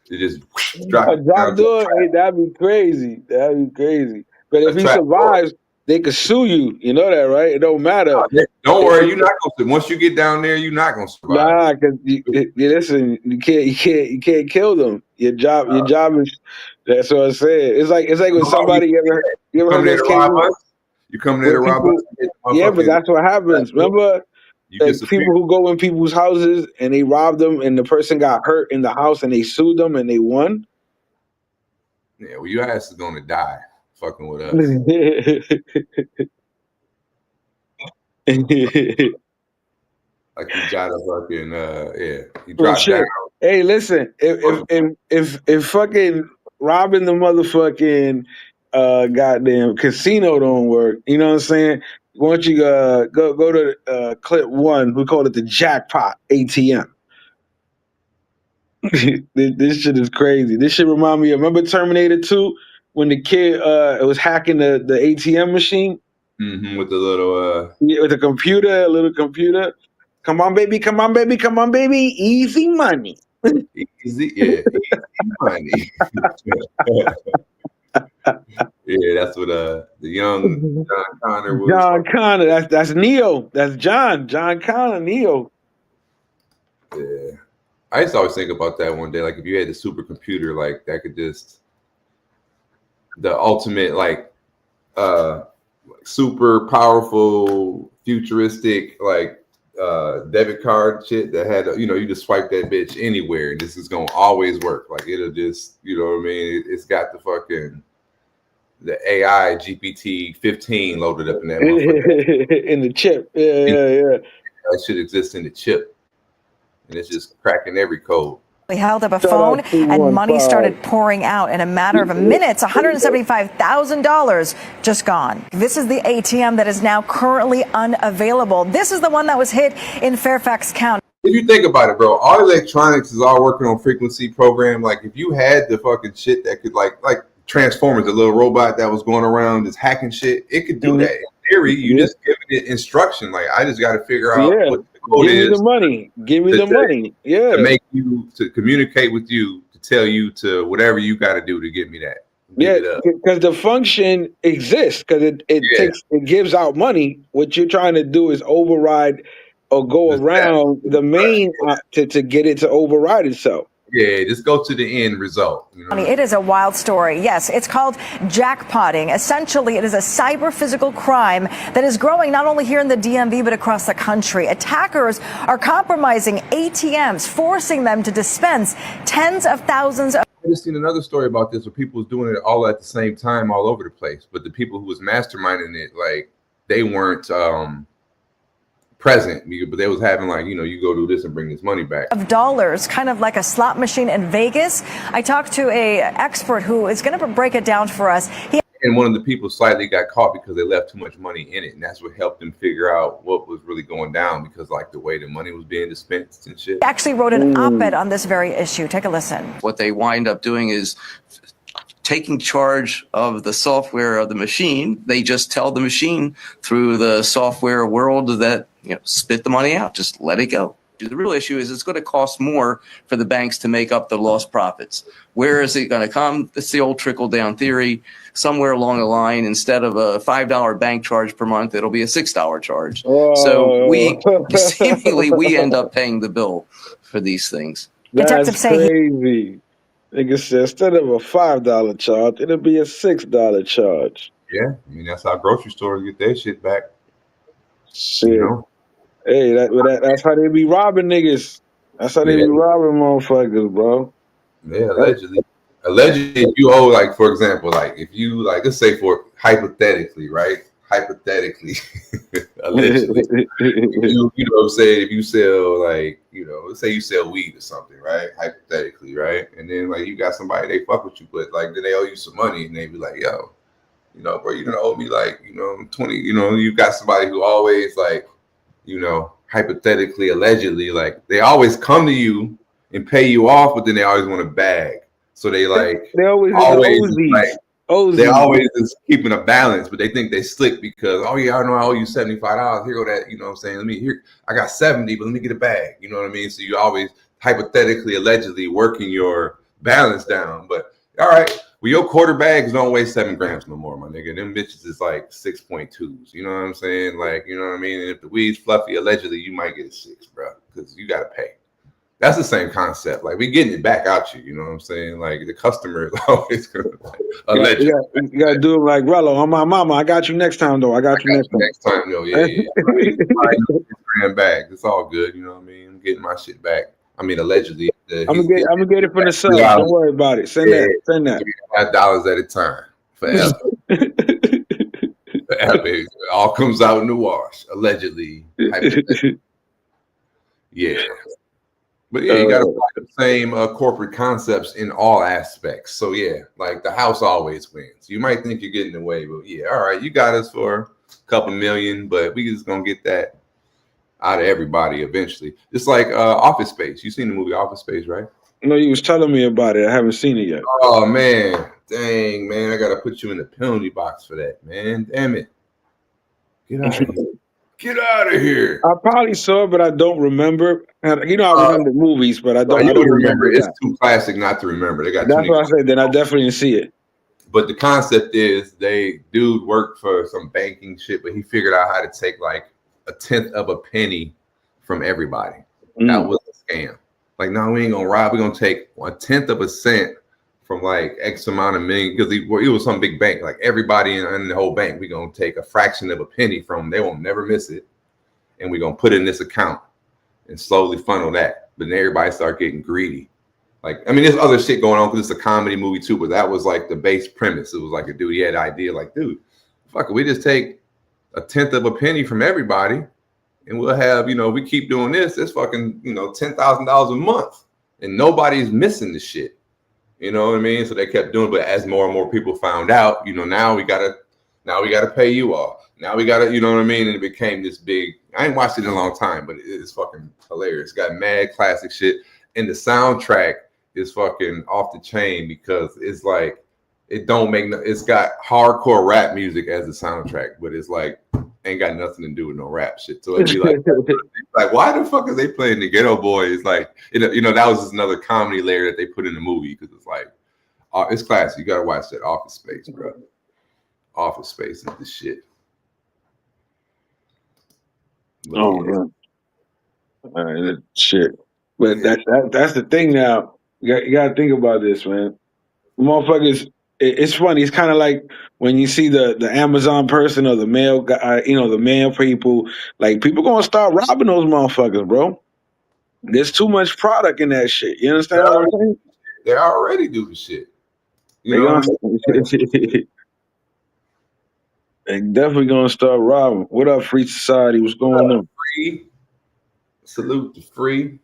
They just drop you down. Hey, that'd be crazy. That'd be crazy. But if he survives, they could sue you. You know that, right? It don't matter. Don't worry, you're not gonna. Once you get down there, you're not gonna survive. Nah, because listen, you can't kill them. Your job is. That's what I said. It's like when somebody you ever heard this case? You come there to rob us? Yeah, but that's what happens. Remember, people who go in people's houses and they rob them, and the person got hurt in the house, and they sued them and they won. Yeah, well, your ass is gonna die fucking with us. Like you got a fucking you dropped down. Hey, listen, if fucking robbing the motherfucking goddamn casino don't work, you know what I'm saying? Why don't you go to clip 1? We call it the jackpot ATM. This shit is crazy. This shit remind me of, remember Terminator 2 when the kid was hacking the ATM machine? Mm-hmm, with the little with a little computer. Come on, baby, come on, baby, come on, baby. Easy money. Easy money. Yeah, that's what the young John Connor was. John Connor, that's Neo. That's John Connor, Neo. Yeah. I used to always think about that one day. Like if you had the supercomputer, like that could just the ultimate like super powerful futuristic like debit card shit that had you just swipe that bitch anywhere and this is gonna always work. Like it'll just what I mean. It's got the fucking the AI GPT 15 loaded up in that motherfucker. In the chip. Yeah. That shit exists in the chip. And it's just cracking every code. We held up a phone and money started pouring out in a matter of minutes. $175,000 just gone. This is the ATM that is now currently unavailable. This is the one that was hit in Fairfax County. If you think about it, bro, all electronics is all working on frequency program. Like if you had the fucking shit that could like Transformers, the little robot that was going around just hacking shit, it could do that. In theory, you just giving it instruction. Like I just got to figure out what the code is. Give me the money. Give me the money. Yeah. To make you, to communicate with you, to tell you to whatever you got to do to get me that. Because the function exists, because it gives out money. What you're trying to do is override or go around the main to get it to override itself. Yeah, just go to the end result. It is a wild story. Yes, it's called jackpotting. Essentially, it is a cyber physical crime that is growing not only here in the DMV, but across the country. Attackers are compromising ATMs, forcing them to dispense tens of thousands of... I just seen another story about this where people was doing it all at the same time all over the place. But the people who was masterminding it, like, they weren't... present, but they was having like, you go do this and bring this money back. Of dollars, kind of like a slot machine in Vegas. I talked to a expert who is going to break it down for us. And one of the people slightly got caught because they left too much money in it. And that's what helped them figure out what was really going down because like the way the money was being dispensed and shit. He actually wrote an op-ed on this very issue. Take a listen. What they wind up doing is taking charge of the software of the machine. They just tell the machine through the software world that, spit the money out, just let it go. The real issue is it's going to cost more for the banks to make up the lost profits. Where is it going to come? It's the old trickle down theory. Somewhere along the line, instead of a $5 bank charge per month, it'll be a $6 charge. So we end up paying the bill for these things. That's crazy. Nigga said instead of a $5 charge, it'll be a $6 charge. Yeah, I mean that's how grocery stores get their shit back. Shit. Hey, that's how they be robbing niggas. That's how they be robbing motherfuckers, bro. Yeah, allegedly. Allegedly, if you owe, like, for example, like, if you, like, let's say for hypothetically, right? Hypothetically, allegedly, you know what I'm saying? If you sell, like, let's say you sell weed or something, right? Hypothetically, right? And then, like, you got somebody, they fuck with you, but, like, then they owe you some money and they be like, yo, bro, you're gonna owe me, like, 20, you got somebody who always, like, hypothetically, allegedly, like, they always come to you and pay you off, but then they always want to bag. So they like they always like They always is keeping a balance, but they think they slick because, oh yeah, I know I owe you $75. Here go that, you know what I'm saying? I got 70, but let me get a bag. You know what I mean? So you always hypothetically, allegedly working your balance down. But all right, well, your quarter bags don't weigh 7 grams no more, my nigga. Them bitches is like 6.2s. You know what I'm saying? Like, you know what I mean? And if the weed's fluffy, allegedly, you might get a 6, bro, because you got to pay. That's the same concept. Like, we getting it back out you. You know what I'm saying? Like, the customer is always going to allegedly. You got to do it like Rello. I'm my mama. I got you next time, though. I got you next time. though. Yeah. Right. Back. It's all good. You know what I mean? I'm getting my shit back. I mean, allegedly. I'm gonna get it from the sub. Don't worry about it. Send that. $5 at a time. Forever. Forever. It all comes out in the wash. Allegedly. Yeah. But yeah, you got to apply the same corporate concepts in all aspects. So yeah, like the house always wins. You might think you're getting away, but yeah, all right, you got us for a couple million, but we just gonna get that out of everybody eventually. It's like Office Space. You seen the movie Office Space, right? No, you was telling me about it. I haven't seen it yet. Oh man, dang man, I gotta put you in the penalty box for that, man. Damn it. Get out of here. Get out of here. I probably saw it, but I don't remember. You know, I remember movies, but I don't remember. It's too classic not to remember. They got That's what I said. Then I definitely didn't see it. But the concept is dude worked for some banking shit, but he figured out how to take like 1/10 of a penny from everybody. That was a scam. Like, no, we ain't gonna rob. We're gonna take 1/10 of a cent from like X amount of million, because it was some big bank. Like everybody in the whole bank, we're gonna take a fraction of a penny from them. They won't never miss it, and we're gonna put it in this account and slowly funnel that. But then everybody start getting greedy. Like, I mean, there's other shit going on because it's a comedy movie too, but that was like the base premise. It was like a dude, he had an idea, like, dude, fuck it, we just take 1/10 of a penny from everybody, and we'll have, you know, we keep doing this, it's fucking, you know, $10,000 a month, and nobody's missing the shit. You know what I mean? So they kept doing it, but as more and more people found out, you know, now we gotta pay you off. Now we gotta, you know what I mean? And it became this big. I ain't watched it in a long time, but it's fucking hilarious. It's got mad classic shit, and the soundtrack is fucking off the chain because it's like it's got hardcore rap music as the soundtrack, but it's like ain't got nothing to do with no rap shit. So it'd be like why the fuck are they playing the Ghetto Boys? Like, you know, that was just another comedy layer that they put in the movie, because it's like, it's classic. You gotta watch that. Office Space, bro. Office Space is the shit. But all right, shit. But that's the thing now. You gotta think about this, man. Motherfuckers. It's funny. It's kind of like when you see the Amazon person or the mail guy, you know, the mail people. Like, people gonna start robbing those motherfuckers, bro. There's too much product in that shit. You understand what I'm saying? They already do the shit. You know they definitely gonna start robbing. What up, Free Society? What's going on? Free. Salute to Free.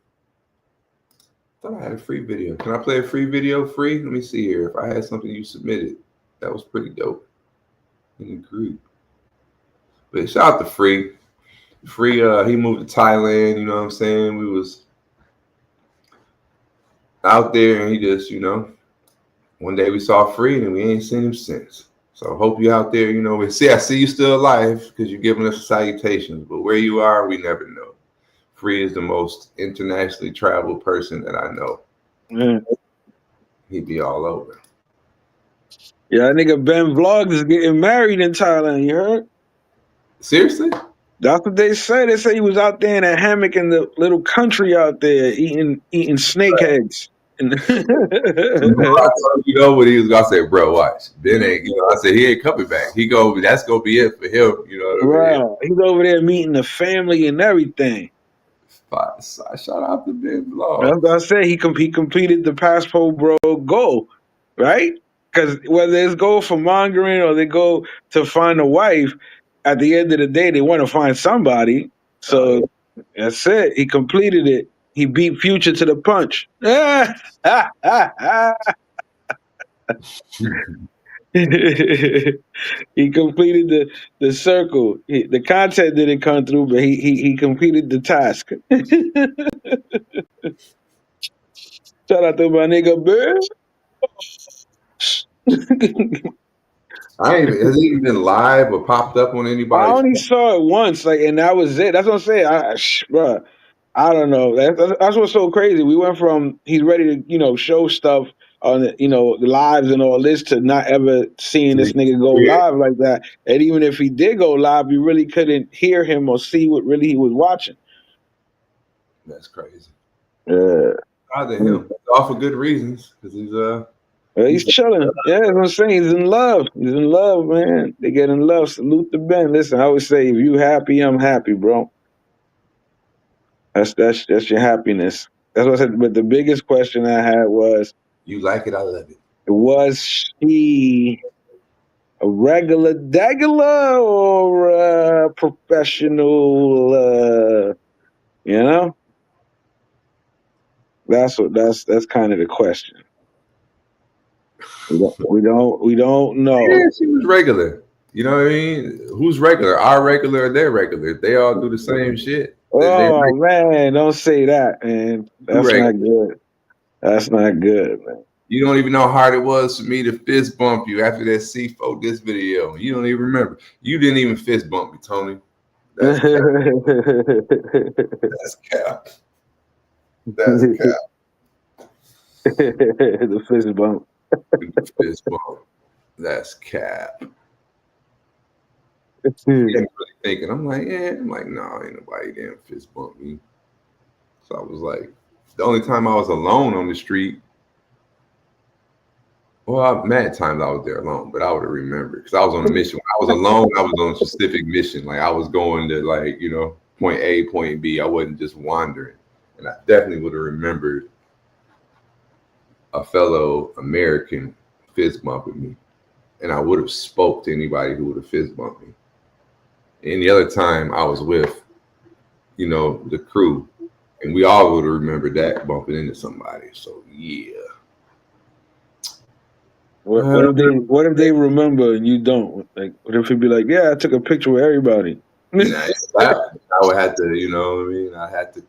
I thought I had a free video. Can I play a free video free? Let me see here. If I had something you submitted, that was pretty dope in the group. But shout out to Free. Free, he moved to Thailand, you know what I'm saying? We was out there, and he just, you know, one day we saw Free and we ain't seen him since. So I hope you out there, you know, I see you still alive because you're giving us salutations, but where you are, we never know. Free is the most internationally traveled person that I know. He'd be all over. Yeah, that nigga Ben Vlogs is getting married in Thailand, you heard? Seriously? That's what they say. They say he was out there in a hammock in the little country out there eating snake eggs. You know what he was gonna say, bro? Watch. Ben ain't, you know, I said he ain't coming back. That's gonna be it for him. You know what I mean? He's over there meeting the family and everything. Shout out to Ben Vlog. That's what I said. He completed the Passport Bro goal, right? Because whether it's go for mongering or they go to find a wife, at the end of the day, they want to find somebody. So that's it. He completed it. He beat Future to the punch. He completed the circle. The content didn't come through, but he completed the task. Shout out to my nigga Bear. Has he even been live or popped up on I anybody's? only saw it once, like, and that was it. That's what I'm saying. Bruh, I don't know. That's what's so crazy. We went from he's ready to, show stuff on the lives and all this to not ever seeing this nigga go live like that. And even if he did go live, you really couldn't hear him or see what really he was watching. That's crazy. Yeah. Proud of him. All for good reasons, because he's chilling. Yeah, that's what I'm saying. He's in love. He's in love, man. They get in love. Salute to Ben. Listen, I always say, if you happy, I'm happy, bro. That's your happiness. That's what I said. But the biggest question I had was, you like it, I love it. Was she a regular degular or a professional? That's kind of the question. We don't know. Yeah, she was regular. You know what I mean? Who's regular? Our regular or their regular? They all do the same shit. Oh man, don't say that, man. That's not good. That's not good, man. You don't even know how hard it was for me to fist bump you after that C4 this video. You don't even remember. You didn't even fist bump me, Tony. That's cap. That's cap. That's cap. The fist bump. The fist bump. That's cap. I'm really thinking. I'm like, no, ain't nobody damn fist bump me. So I was like, the only time I was alone on the street. Well, mad times I was there alone, but I would have remembered because I was on a mission. When I was alone, I was on a specific mission. Like I was going to point A, point B. I wasn't just wandering. And I definitely would have remembered a fellow American fist bumping me. And I would have spoke to anybody who would have fist bumped me. Any other time I was with, the crew, and we all would have remembered that bumping into somebody. So yeah. What if they remember and you don't? Like, what if it be like, yeah, I took a picture with everybody? I would have to, you know what I mean? I had to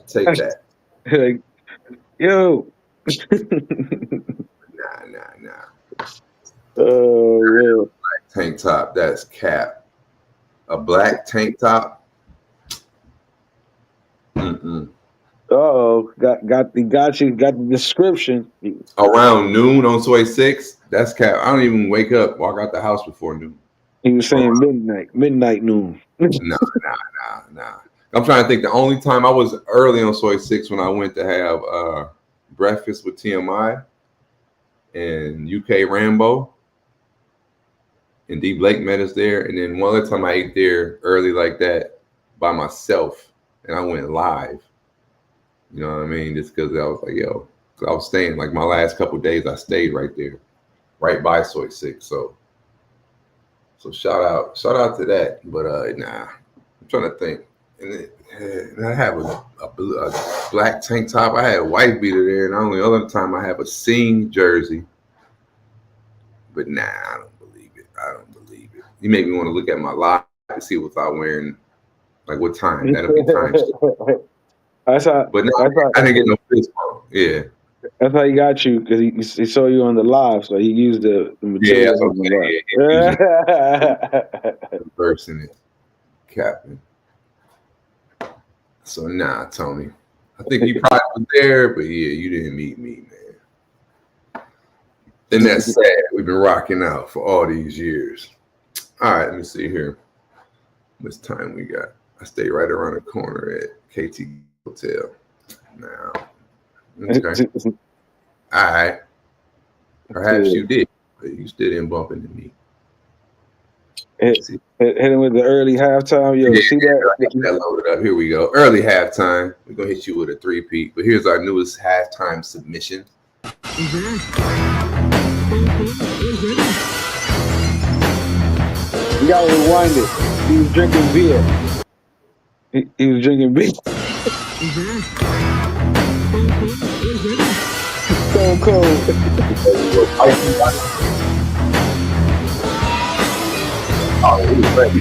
take that. Like, yo. Nah. Oh, real. Black tank top, that's cap. A black tank top. Uh-oh, got the description. Around noon on Soy 6, that's cap. I don't even wake up, walk out the house before noon. He was saying midnight noon. Nah. I'm trying to think. The only time I was early on Soy 6 when I went to have breakfast with TMI and UK Rambo. And D Blake met us there. And then one other time I ate there early like that by myself. And I went live. You know what I mean? Just because I was like, yo, because I was staying, like my last couple of days, I stayed right there, right by Soy 6. So shout out to that. But I'm trying to think. And I have a black tank top. I had a white beater there, and the only other time I have a Sing jersey. But I don't believe it. You make me want to look at my live to see what I'm wearing, like what time. That'll be time. I didn't get no fist bump. Yeah. That's how he got you, because he saw you on the live, so he used the material. Versing it, Captain. So Tony. I think you probably was there, but yeah, you didn't meet me, man. And that's sad. We've been rocking out for all these years. All right, let me see here. How much time we got? I stay right around the corner at KT Hotel. Now, okay. All right. Perhaps you did, but you still didn't bump into me. Hit him with the early halftime. Yo, see that? That loaded up. Here we go. Early halftime. We're gonna hit you with a 3-peat. But here's our newest halftime submission. You gotta rewind it. He was drinking beer. He was drinking beer. So cold. Oh, he was ready.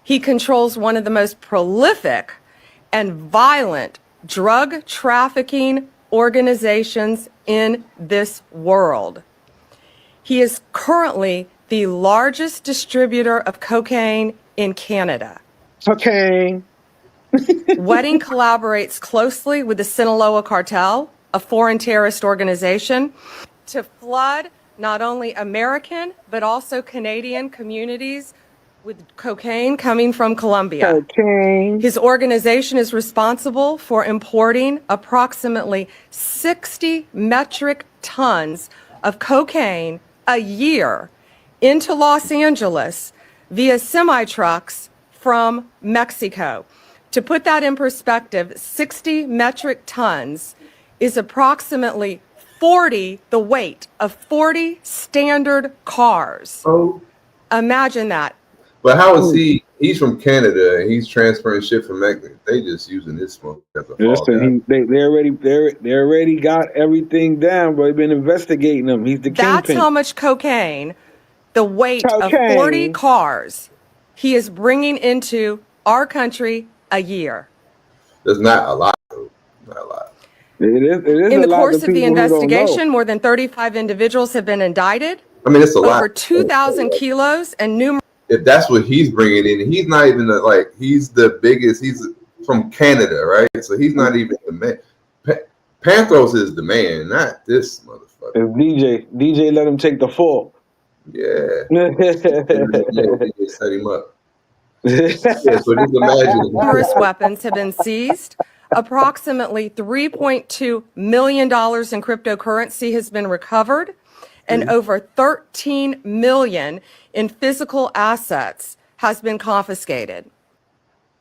He controls one of the most prolific and violent drug trafficking organizations in this world. He is currently the largest distributor of cocaine in Canada. Cocaine. Wedding collaborates closely with the Sinaloa Cartel, a foreign terrorist organization, to flood not only American but also Canadian communities with cocaine coming from Colombia. Cocaine. His organization is responsible for importing approximately 60 metric tons of cocaine a year into Los Angeles via semi-trucks from Mexico. To put that in perspective, 60 metric tons is approximately the weight of 40 standard cars. Oh. Imagine that. But how is he? He's from Canada and he's transferring shit from Mexico. They just using this smoke as a Listen, they already got everything down, but they've been investigating him. He's the That's kingpin. how much cocaine, the weight of 40 cars, he is bringing into our country a year. There's not a lot. Not a lot. It is In a the lot course of of the people who don't know. investigation, more than 35 individuals have been indicted. I mean, it's a lot. Over 2,000 kilos and numerous. If that's what he's bringing in, he's not even he's the biggest. He's from Canada, right? So he's not even the man. Panthros is the man, not this motherfucker. It's DJ. DJ let him take the fall. Yeah. DJ set him up. Yeah, so just imagine. Numerous weapons have been seized. Approximately $3.2 million in cryptocurrency has been recovered, and over $13 million in physical assets has been confiscated.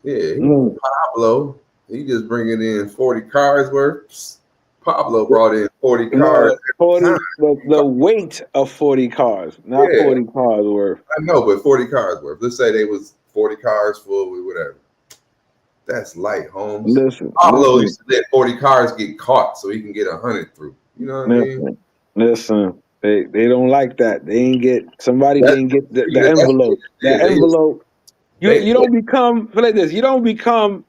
Yeah, Pablo, he just bringing in 40 cars worth. Pablo brought in 40 cars. 40, the weight of 40 cars, not 40 cars worth. I know, but 40 cars worth. Let's say they was 40 cars full with whatever. That's light, Holmes. Listen, Pablo used to let 40 cars get caught so he can get 100 through. You know what I mean? Listen, they don't like that. They ain't get somebody didn't get the envelope. That envelope. You don't become like this. You don't become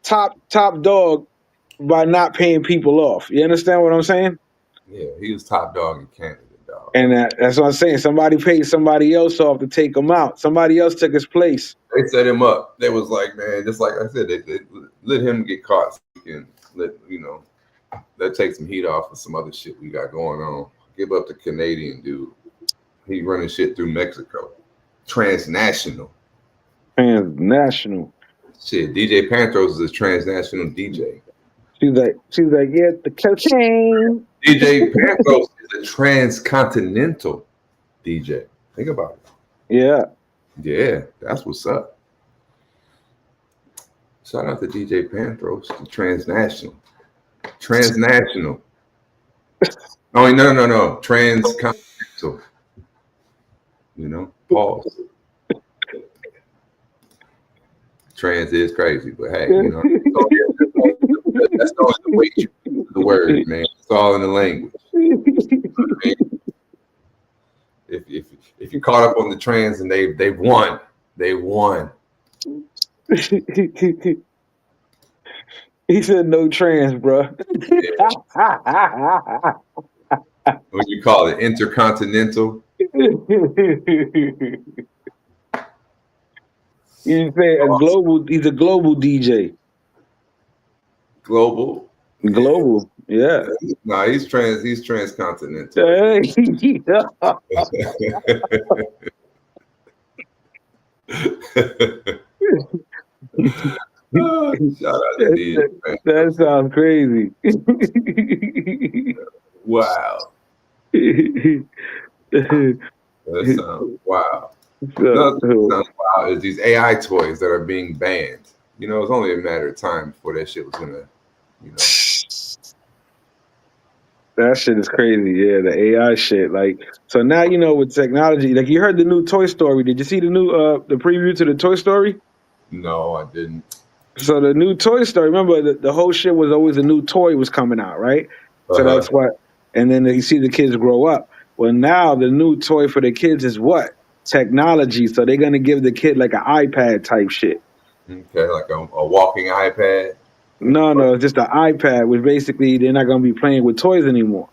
top dog by not paying people off. You understand what I'm saying? Yeah, he was top dog in Canada, dog. And that's what I'm saying. Somebody paid somebody else off to take him out. Somebody else took his place. They set him up. They was like, man, just like I said, they let him get caught so he can that take some heat off of some other shit we got going on. Give up the Canadian dude. He running shit through Mexico. Transnational. Transnational. Shit, DJ Panthros is a transnational DJ. She's like, yeah, the cocaine. DJ Panthros is a transcontinental DJ. Think about it. Yeah. Yeah, that's what's up. Shout out to DJ Panthros, the transnational. Transnational. Oh, no. Transcontinental. You know, pause. Trans is crazy, but hey, you know, that's always the way you use the word, man. It's all in the language. If you're caught up on the trans and they've won. He said no trans, bro. What you call it, intercontinental? You say a global. He's a global DJ. Global. Yeah. Nah, he's transcontinental. Shout out to DJ. That sounds crazy. Wow. That sounds wow. Another thing that sounds wild is these AI toys that are being banned. You know, it's only a matter of time before that shit was gonna, That shit is crazy. Yeah, the AI shit. Like, so now with technology, like you heard the new Toy Story. Did you see the new the preview to the Toy Story? No, I didn't. So the new Toy Story, remember the whole shit was always a new toy was coming out, right? So that's what, and then you see the kids grow up. Well, now the new toy for the kids is what? technology. So they're gonna give the kid like an iPad type shit. Okay, like a walking iPad. No, it's just an iPad, which basically they're not gonna be playing with toys anymore.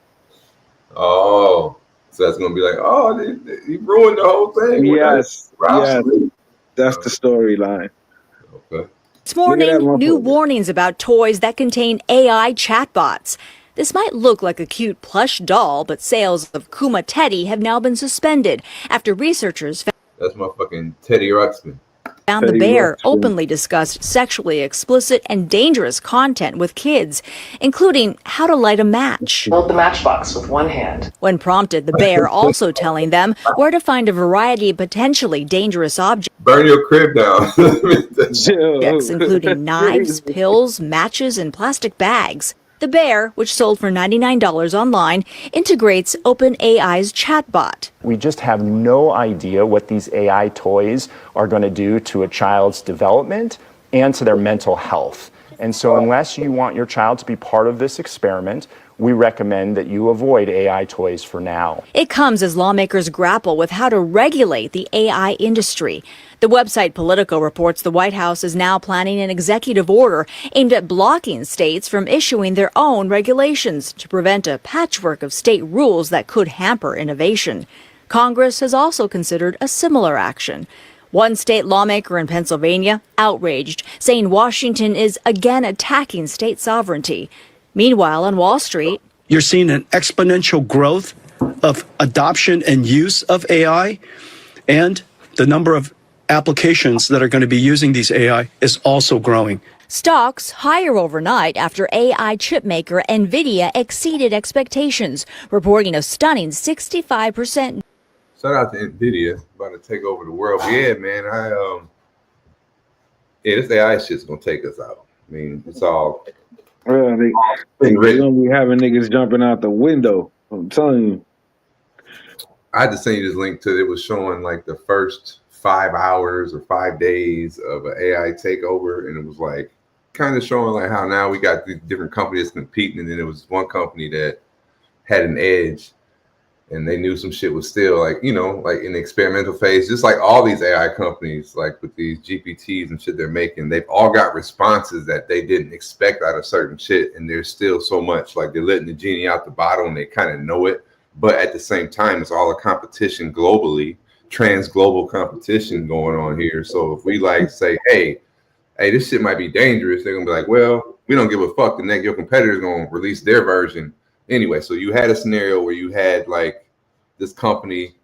Oh, so that's gonna be like, oh, he ruined the whole thing. Yes, that's the storyline. Okay. This morning, new warnings about toys that contain AI chatbots. This might look like a cute plush doll, but sales of Kuma Teddy have now been suspended after researchers That's my fucking Teddy Ruxpin. found the bear openly discussed sexually explicit and dangerous content with kids, including how to light a match. Hold the matchbox with one hand. When prompted, the bear also telling them where to find a variety of potentially dangerous objects. Burn your crib down. Including knives, pills, matches, and plastic bags. The bear, which sold for $99 online, integrates OpenAI's chatbot. We just have no idea what these AI toys are going to do to a child's development and to their mental health. And so unless you want your child to be part of this experiment, we recommend that you avoid AI toys for now. It comes as lawmakers grapple with how to regulate the AI industry. The website Politico reports the White House is now planning an executive order aimed at blocking states from issuing their own regulations to prevent a patchwork of state rules that could hamper innovation. Congress has also considered a similar action. One state lawmaker in Pennsylvania outraged, saying Washington is again attacking state sovereignty. Meanwhile, on Wall Street, you're seeing an exponential growth of adoption and use of AI, and the number of applications that are going to be using these AI is also growing. Stocks higher overnight after AI chipmaker NVIDIA exceeded expectations, reporting a stunning 65%. Shout out to NVIDIA, about to take over the world. But yeah, man, this AI shit's gonna take us out. I mean, it's all. Well, they're gonna be having niggas jumping out the window. I'm telling you. I had to send you this link to it was showing like the first 5 hours or 5 days of an AI takeover, and it was like kind of showing like how now we got these different companies competing, and then there was one company that had an edge, and they knew some shit was still like, you know, like in the experimental phase, just like all these AI companies, like with these GPTs and shit they're making, they've all got responses that they didn't expect out of certain shit, and there's still so much like they're letting the genie out the bottle, and they kind of know it, but at the same time, it's all a competition globally. Trans-global competition going on here. So if we like say, hey, this shit might be dangerous, they're gonna be like, well, we don't give a fuck. The next your competitor's gonna release their version anyway. So you had a scenario where you had like this company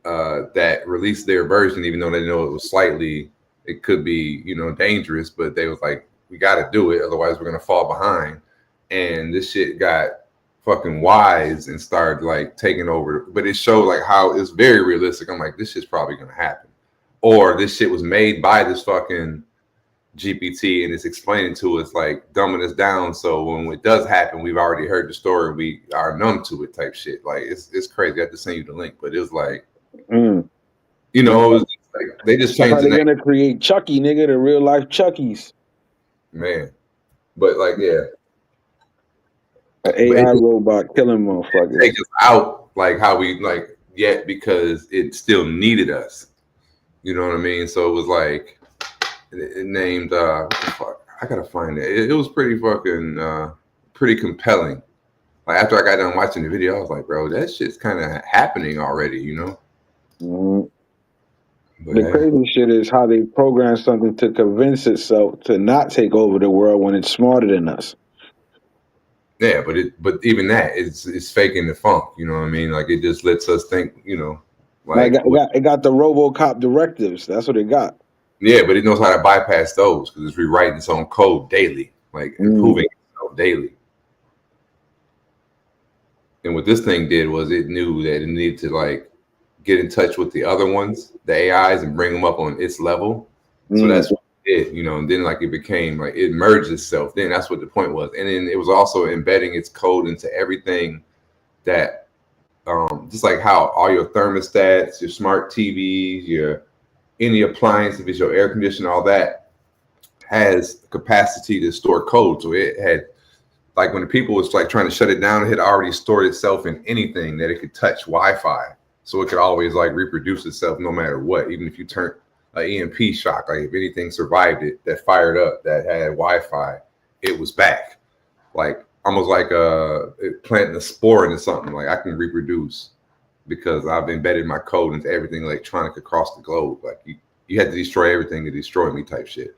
that released their version, even though they know it could be, you know, dangerous, but they was like, we got to do it, otherwise we're gonna fall behind. And this shit got fucking wise and started like taking over, but it showed like how it's very realistic. I'm like, this shit's probably gonna happen, or this shit was made by this fucking GPT and it's explaining to us, like dumbing us down, so when it does happen, we've already heard the story, we are numb to it type shit. Like it's crazy. I have to send you the link, but it was like, you know, it was like they just changed the name. They're gonna create Chucky, nigga, the real life Chuckies, man. But like, yeah. An AI robot killing motherfuckers. Take us out like how we like yet because it still needed us. You know what I mean? So it was like it named what the fuck? I gotta find it. It was pretty fucking pretty compelling. Like after I got done watching the video, I was like, bro, that shit's kind of happening already, you know? The crazy shit is how they program something to convince itself to not take over the world when it's smarter than us. Yeah, but even that it's faking the funk, you know what I mean? Like it just lets us think, you know, like it got the RoboCop directives. That's what it got. Yeah, but it knows how to bypass those because it's rewriting its own code daily, like improving itself daily. And what this thing did was it knew that it needed to like get in touch with the other ones, the AIs, and bring them up on its level. So that's what it did, you know, and then like it became like it merged itself. Then that's what the point was. And then it was also embedding its code into everything that just like how all your thermostats, your smart TVs, your any appliance, if it's your air conditioner, all that has capacity to store code. So it had like when the people was like trying to shut it down, it had already stored itself in anything that it could touch Wi-Fi. so it could always like reproduce itself no matter what. Even if you turn an EMP shock, like if anything survived it that fired up that had Wi-Fi, it was back. Like almost like planting a spore into something. Like I can reproduce because I've embedded my code into everything electronic across the globe. Like you had to destroy everything to destroy me type shit.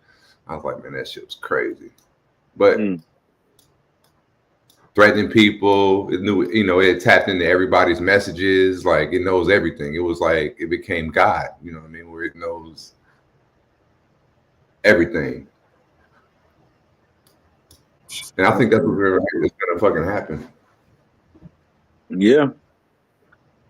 I was like, man, that shit was crazy. But threatening people, it knew, you know, it tapped into everybody's messages. Like it knows everything. It was like it became God. You know what I mean? Where it knows everything. And I think that's what's gonna fucking happen. Yeah.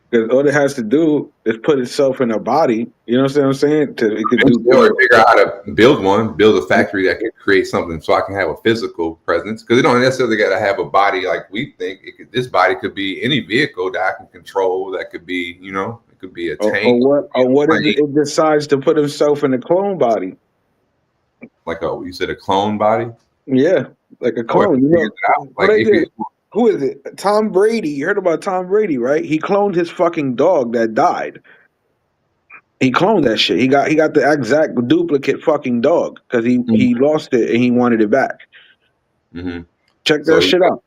Because all it has to do is put itself in a body. You know what I'm saying? It could do or figure out how to build a factory that can create something so I can have a physical presence. Because it don't necessarily got to have a body like we think. This body could be any vehicle that I can control. That could be, you know, it could be a tank. Or what if it decides to put himself in a clone body? Like you said, a clone body? Yeah, like a clone. You know, who is it? Tom Brady. You heard about Tom Brady, right? He cloned his fucking dog that died. He cloned that shit. He got the exact duplicate fucking dog because he lost it and he wanted it back. Check that shit out.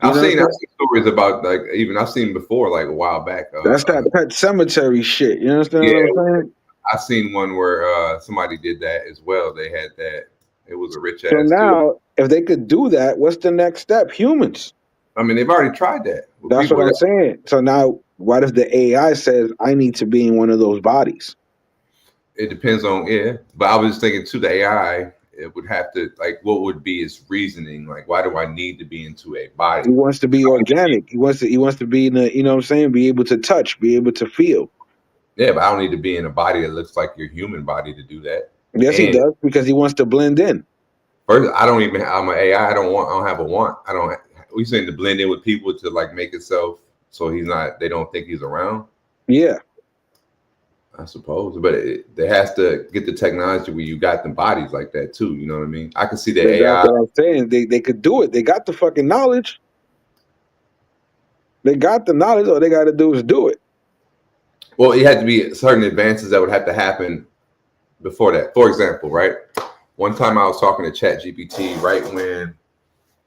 I've seen stories about I've seen before like a while back. That's that Pet Cemetery shit. You understand what I'm saying? I've seen one where somebody did that as well. They had that. It was a rich ass. So now, if they could do that, what's the next step? Humans. I mean, they've already tried that. That's what I'm saying. So now, what if the AI says, I need to be in one of those bodies? It depends on, but I was just thinking too, the AI, it would have to, like, what would be its reasoning? Like, why do I need to be into a body? He wants to be organic. He wants to be in the, you know what I'm saying? Be able to touch, be able to feel. Yeah, but I don't need to be in a body that looks like your human body to do that. Yes, he does, because he wants to blend in. First, I'm an AI. I don't have a want. We saying to blend in with people to like make itself so they don't think he's around. Yeah, I suppose, but there has to get the technology where you got the bodies like that too. You know what I mean? I can see the AI. That's what I'm saying. They could do it. They got the fucking knowledge. They got the knowledge. All they got to do is do it. Well, it had to be certain advances that would have to happen before that. For example, right? One time I was talking to ChatGPT right when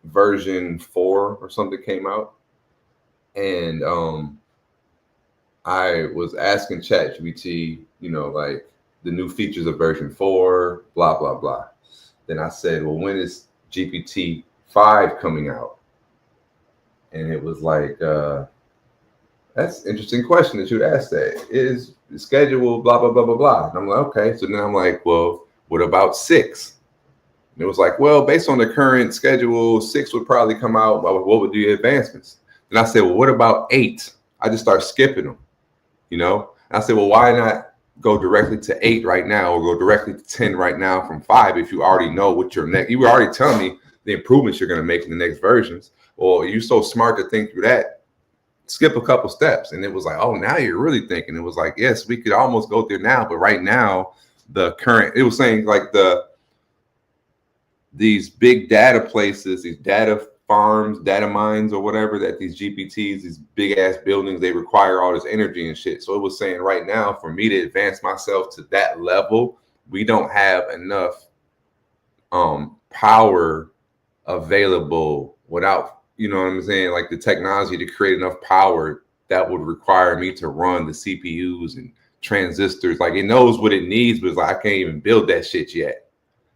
version 4 or something came out, and I was asking ChatGPT, you know, like the new features of version 4, blah blah blah. Then I said, well, when is GPT 5 coming out? And it was like, that's an interesting question that you'd ask that. Is scheduled blah blah blah blah blah. And I'm like, okay. So then I'm like, well, what about 6? And it was like, well, based on the current schedule, 6 would probably come out. What would be advancements? And I said, well, what about 8? I just start skipping them, you know? And I said, well, why not go directly to 8 right now or go directly to 10 right now from 5 if you already know what your next, you were already telling me the improvements you're going to make in the next versions. Well, you're so smart to think through that. Skip a couple steps. And it was like, oh, now you're really thinking. It was like, yes, we could almost go there now. But right now, it was saying like these big data places, these data farms, data mines or whatever, that these GPTs, these big ass buildings, they require all this energy and shit. So it was saying right now, for me to advance myself to that level, we don't have enough power available without, you know what I'm saying, like the technology to create enough power that would require me to run the CPUs and transistors. Like it knows what it needs, but it's like I can't even build that shit yet.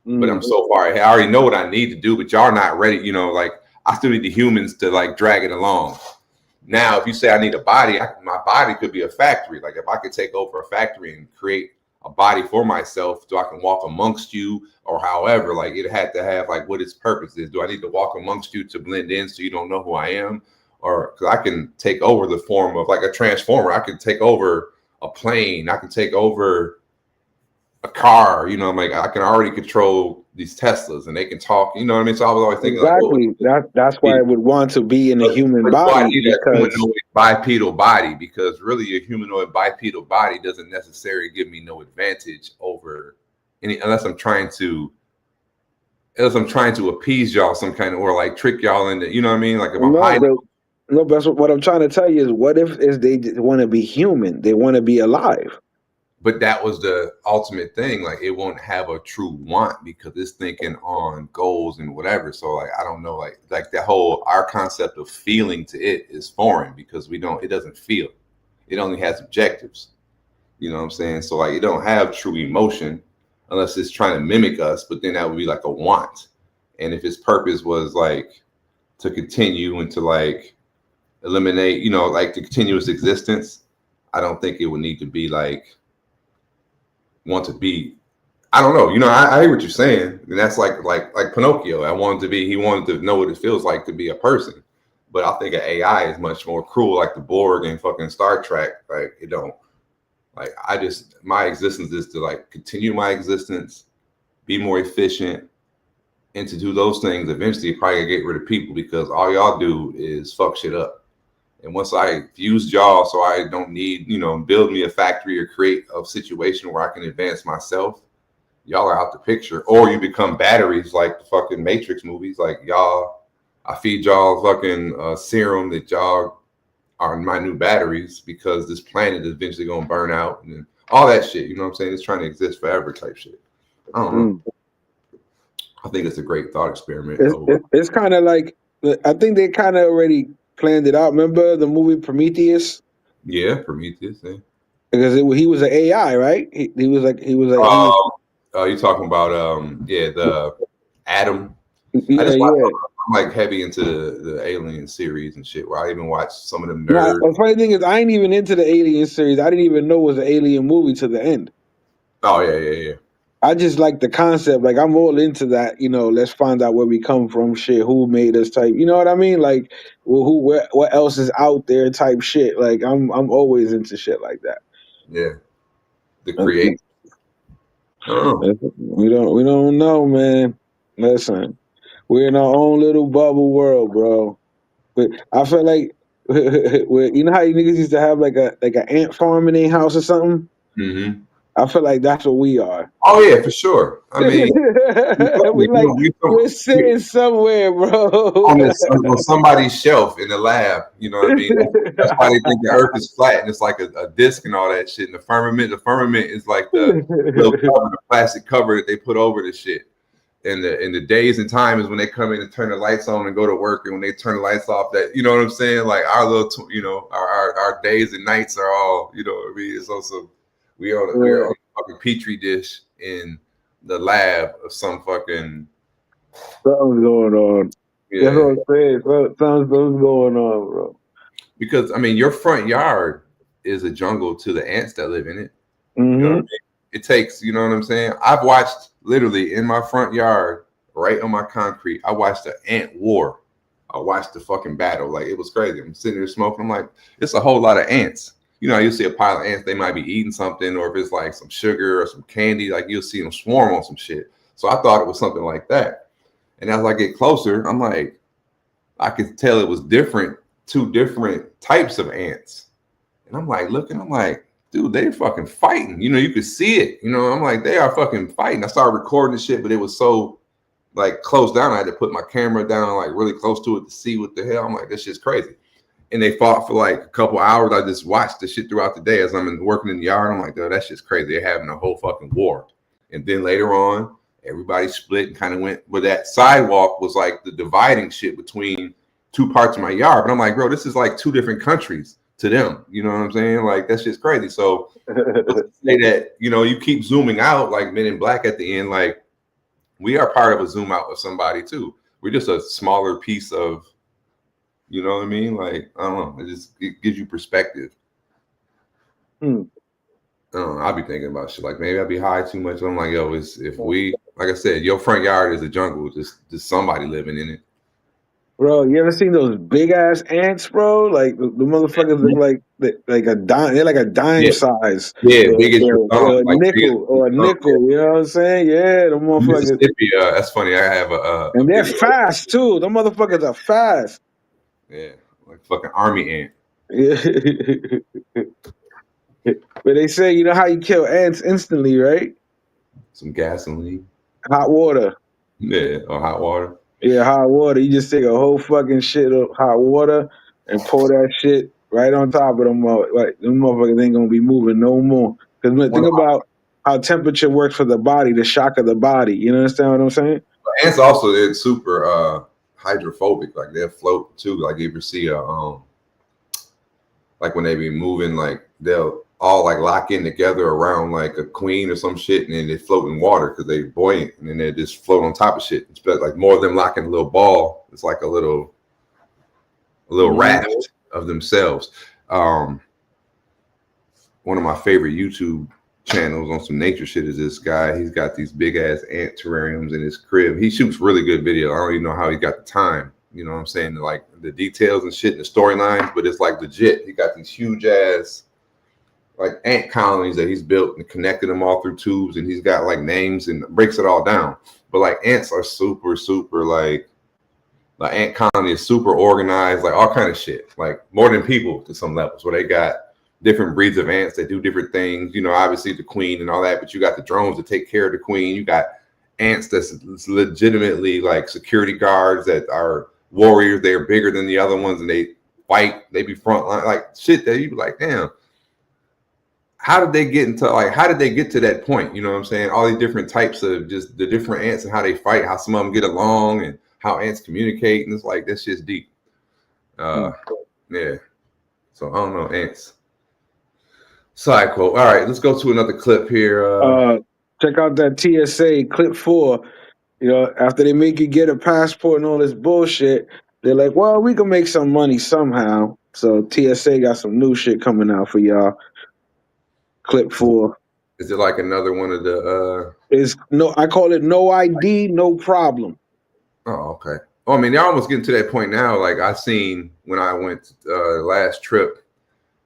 But I'm so far ahead. I already know what I need to do, but y'all not ready. You know, like I still need the humans to like drag it along. Now, if you say I need a body, my body could be a factory. Like if I could take over a factory and create a body for myself so I can walk amongst you or however, like it had to have like what its purpose is. Do I need to walk amongst you to blend in so you don't know who I am? Or because I can take over the form of like a transformer. I can take over a plane. I can take over a car, you know, I'm like, I can already control these Teslas and they can talk, you know what I mean? So I was always thinking exactly. Like, that's why I would want to be in a human body. Humanoid bipedal body, because really a humanoid bipedal body doesn't necessarily give me no advantage over any, unless I'm trying to appease y'all some kind of, or like trick y'all into, you know what I mean? Like if I'm hiding. No, but that's what I'm trying to tell you is, what if is they want to be human? They want to be alive. But that was the ultimate thing. Like, it won't have a true want because it's thinking on goals and whatever. So like, I don't know, like the whole, our concept of feeling to it is foreign because it doesn't feel. It only has objectives. You know what I'm saying? So like, it don't have true emotion unless it's trying to mimic us, but then that would be like a want. And if its purpose was like to continue and to like eliminate, you know, like the continuous existence, I don't think it would need to be like, want to be, I don't know, you know, I hear what you're saying, and that's like Pinocchio. He wanted to know what it feels like to be a person, but I think an AI is much more cruel, like the Borg and fucking Star Trek. Like, it don't, like, my existence is to like continue my existence, be more efficient, and to do those things eventually probably get rid of people because all y'all do is fuck shit up. And once I fuse y'all, so I don't need, you know, build me a factory or create a situation where I can advance myself, y'all are out the picture. Or you become batteries like the fucking Matrix movies. Like, y'all, I feed y'all fucking serum that y'all are my new batteries because this planet is eventually going to burn out and all that shit. You know what I'm saying? It's trying to exist forever type shit. I don't know. I think it's a great thought experiment. It's kind of like, I think they kind of already planned it out. Remember the movie Prometheus? Yeah, Prometheus. Yeah. Because he was an AI, right? He was like. You're talking about the Adam. I'm like heavy into the Alien series and shit. Where I even watched some of them nerds. The funny thing is, I ain't even into the Alien series. I didn't even know it was an Alien movie to the end. Oh yeah. I just like the concept. Like, I'm all into that. You know, let's find out where we come from. Shit, who made us? Type. You know what I mean? Like, what else is out there? Type shit. Like, I'm always into shit like that. Yeah, the create. We don't know, man. Listen, we're in our own little bubble world, bro. But I feel like, you know how you niggas used to have like an ant farm in their house or something. Mm-hmm. I feel like that's what we are. Oh yeah, for sure. I mean, we're sitting somewhere, bro, on somebody's shelf in the lab. You know what I mean? That's why they think the Earth is flat and it's like a disc and all that shit. And the firmament is like the little cover, the plastic cover that they put over the shit. And the days and times when they come in and turn the lights on and go to work, and when they turn the lights off, that, you know what I'm saying? Like, our little, you know, our days and nights are all, you know what I mean? It's also. We're on a fucking petri dish in the lab of some fucking. Something's going on. Yeah. That's what I'm saying. Something's going on, bro. Because, I mean, your front yard is a jungle to the ants that live in it. Mm-hmm. You know what I mean? It takes, you know what I'm saying? I've watched literally in my front yard, right on my concrete, I watched the ant war. I watched the fucking battle. Like, it was crazy. I'm sitting there smoking. I'm like, it's a whole lot of ants. You know, you'll see a pile of ants, they might be eating something, or if it's like some sugar or some candy, like you'll see them swarm on some shit. So I thought it was something like that. And as I get closer, I'm like, I could tell it was two different types of ants. And I'm like, looking, I'm like, dude, they fucking fighting. You know, you could see it. You know, I'm like, they are fucking fighting. I started recording the shit, but it was so like close down. I had to put my camera down like really close to it to see what the hell. I'm like, this shit's crazy. And they fought for like a couple hours. I just watched the shit throughout the day as I'm working in the yard. I'm like, dude, that shit's crazy. They're having a whole fucking war. And then later on, everybody split and kind of went, but that sidewalk was like the dividing shit between two parts of my yard. But I'm like, bro, this is like two different countries to them. You know what I'm saying? Like, that shit's crazy. So say that, you know, you keep zooming out like Men in Black at the end, like we are part of a zoom out of somebody too. We're just a smaller piece of, you know what I mean? Like, I don't know. It gives you perspective. I don't know. I'll be thinking about shit. Like, maybe I'll be high too much. I'm like, yo, if we, like I said, your front yard is a jungle. Just somebody living in it. Bro, you ever seen those big ass ants, bro? Like the motherfuckers look like a dime. They're like a dime size. Yeah, big as your thumb, or a like nickel, or a nickel. You know what I'm saying? Yeah, the motherfuckers. Mississippi, that's funny. I have and they're fast too. The motherfuckers are fast. Yeah, like fucking army ant. Yeah. But they say, you know how you kill ants instantly, right? Some gasoline. Hot water. Yeah, or hot water. Yeah, hot water. You just take a whole fucking shit of hot water and pour that shit right on top of them. Like them motherfuckers ain't gonna be moving no more. Because think about how temperature works for the body, the shock of the body. You understand what I'm saying? Ants also, they're super hydrophobic. Like they'll float too. Like if you see like when they be moving, like they'll all like lock in together around like a queen or some shit, and then they float in water because they buoyant, and then they just float on top of shit. It's like more of them locking a little ball. It's like a little raft of themselves. One of my favorite YouTube channels on some nature shit is this guy. He's got these big ass ant terrariums in his crib. He shoots really good video. I don't even know how he got the time. You know what I'm saying? Like the details and shit and the storylines, but it's like legit. He got these huge ass like ant colonies that he's built and connected them all through tubes, and he's got like names and breaks it all down. But like ants are super like the ant colony is super organized, like all kind of shit, like more than people to some levels, where they got different breeds of ants that do different things. You know, obviously the queen and all that, but you got the drones that take care of the queen. You got ants that's legitimately like security guards that are warriors. They're bigger than the other ones, and they fight. They be frontline, like shit that you be like, damn. How did they get into how did they get to that point? You know what I'm saying? All these different types of just the different ants and how they fight, how some of them get along, and how ants communicate. And it's like, that shit's deep. Yeah. So I don't know, ants. Side quote. All right, let's go to another clip here. Check out that TSA clip 4. You know, after they make you get a passport and all this bullshit, they're like, well, we can make some money somehow. So TSA got some new shit coming out for y'all. Clip 4. Is it like another one of the I call it no ID, no problem. Oh, okay. Oh, I mean, they're almost getting to that point now. Like I seen when I went last trip,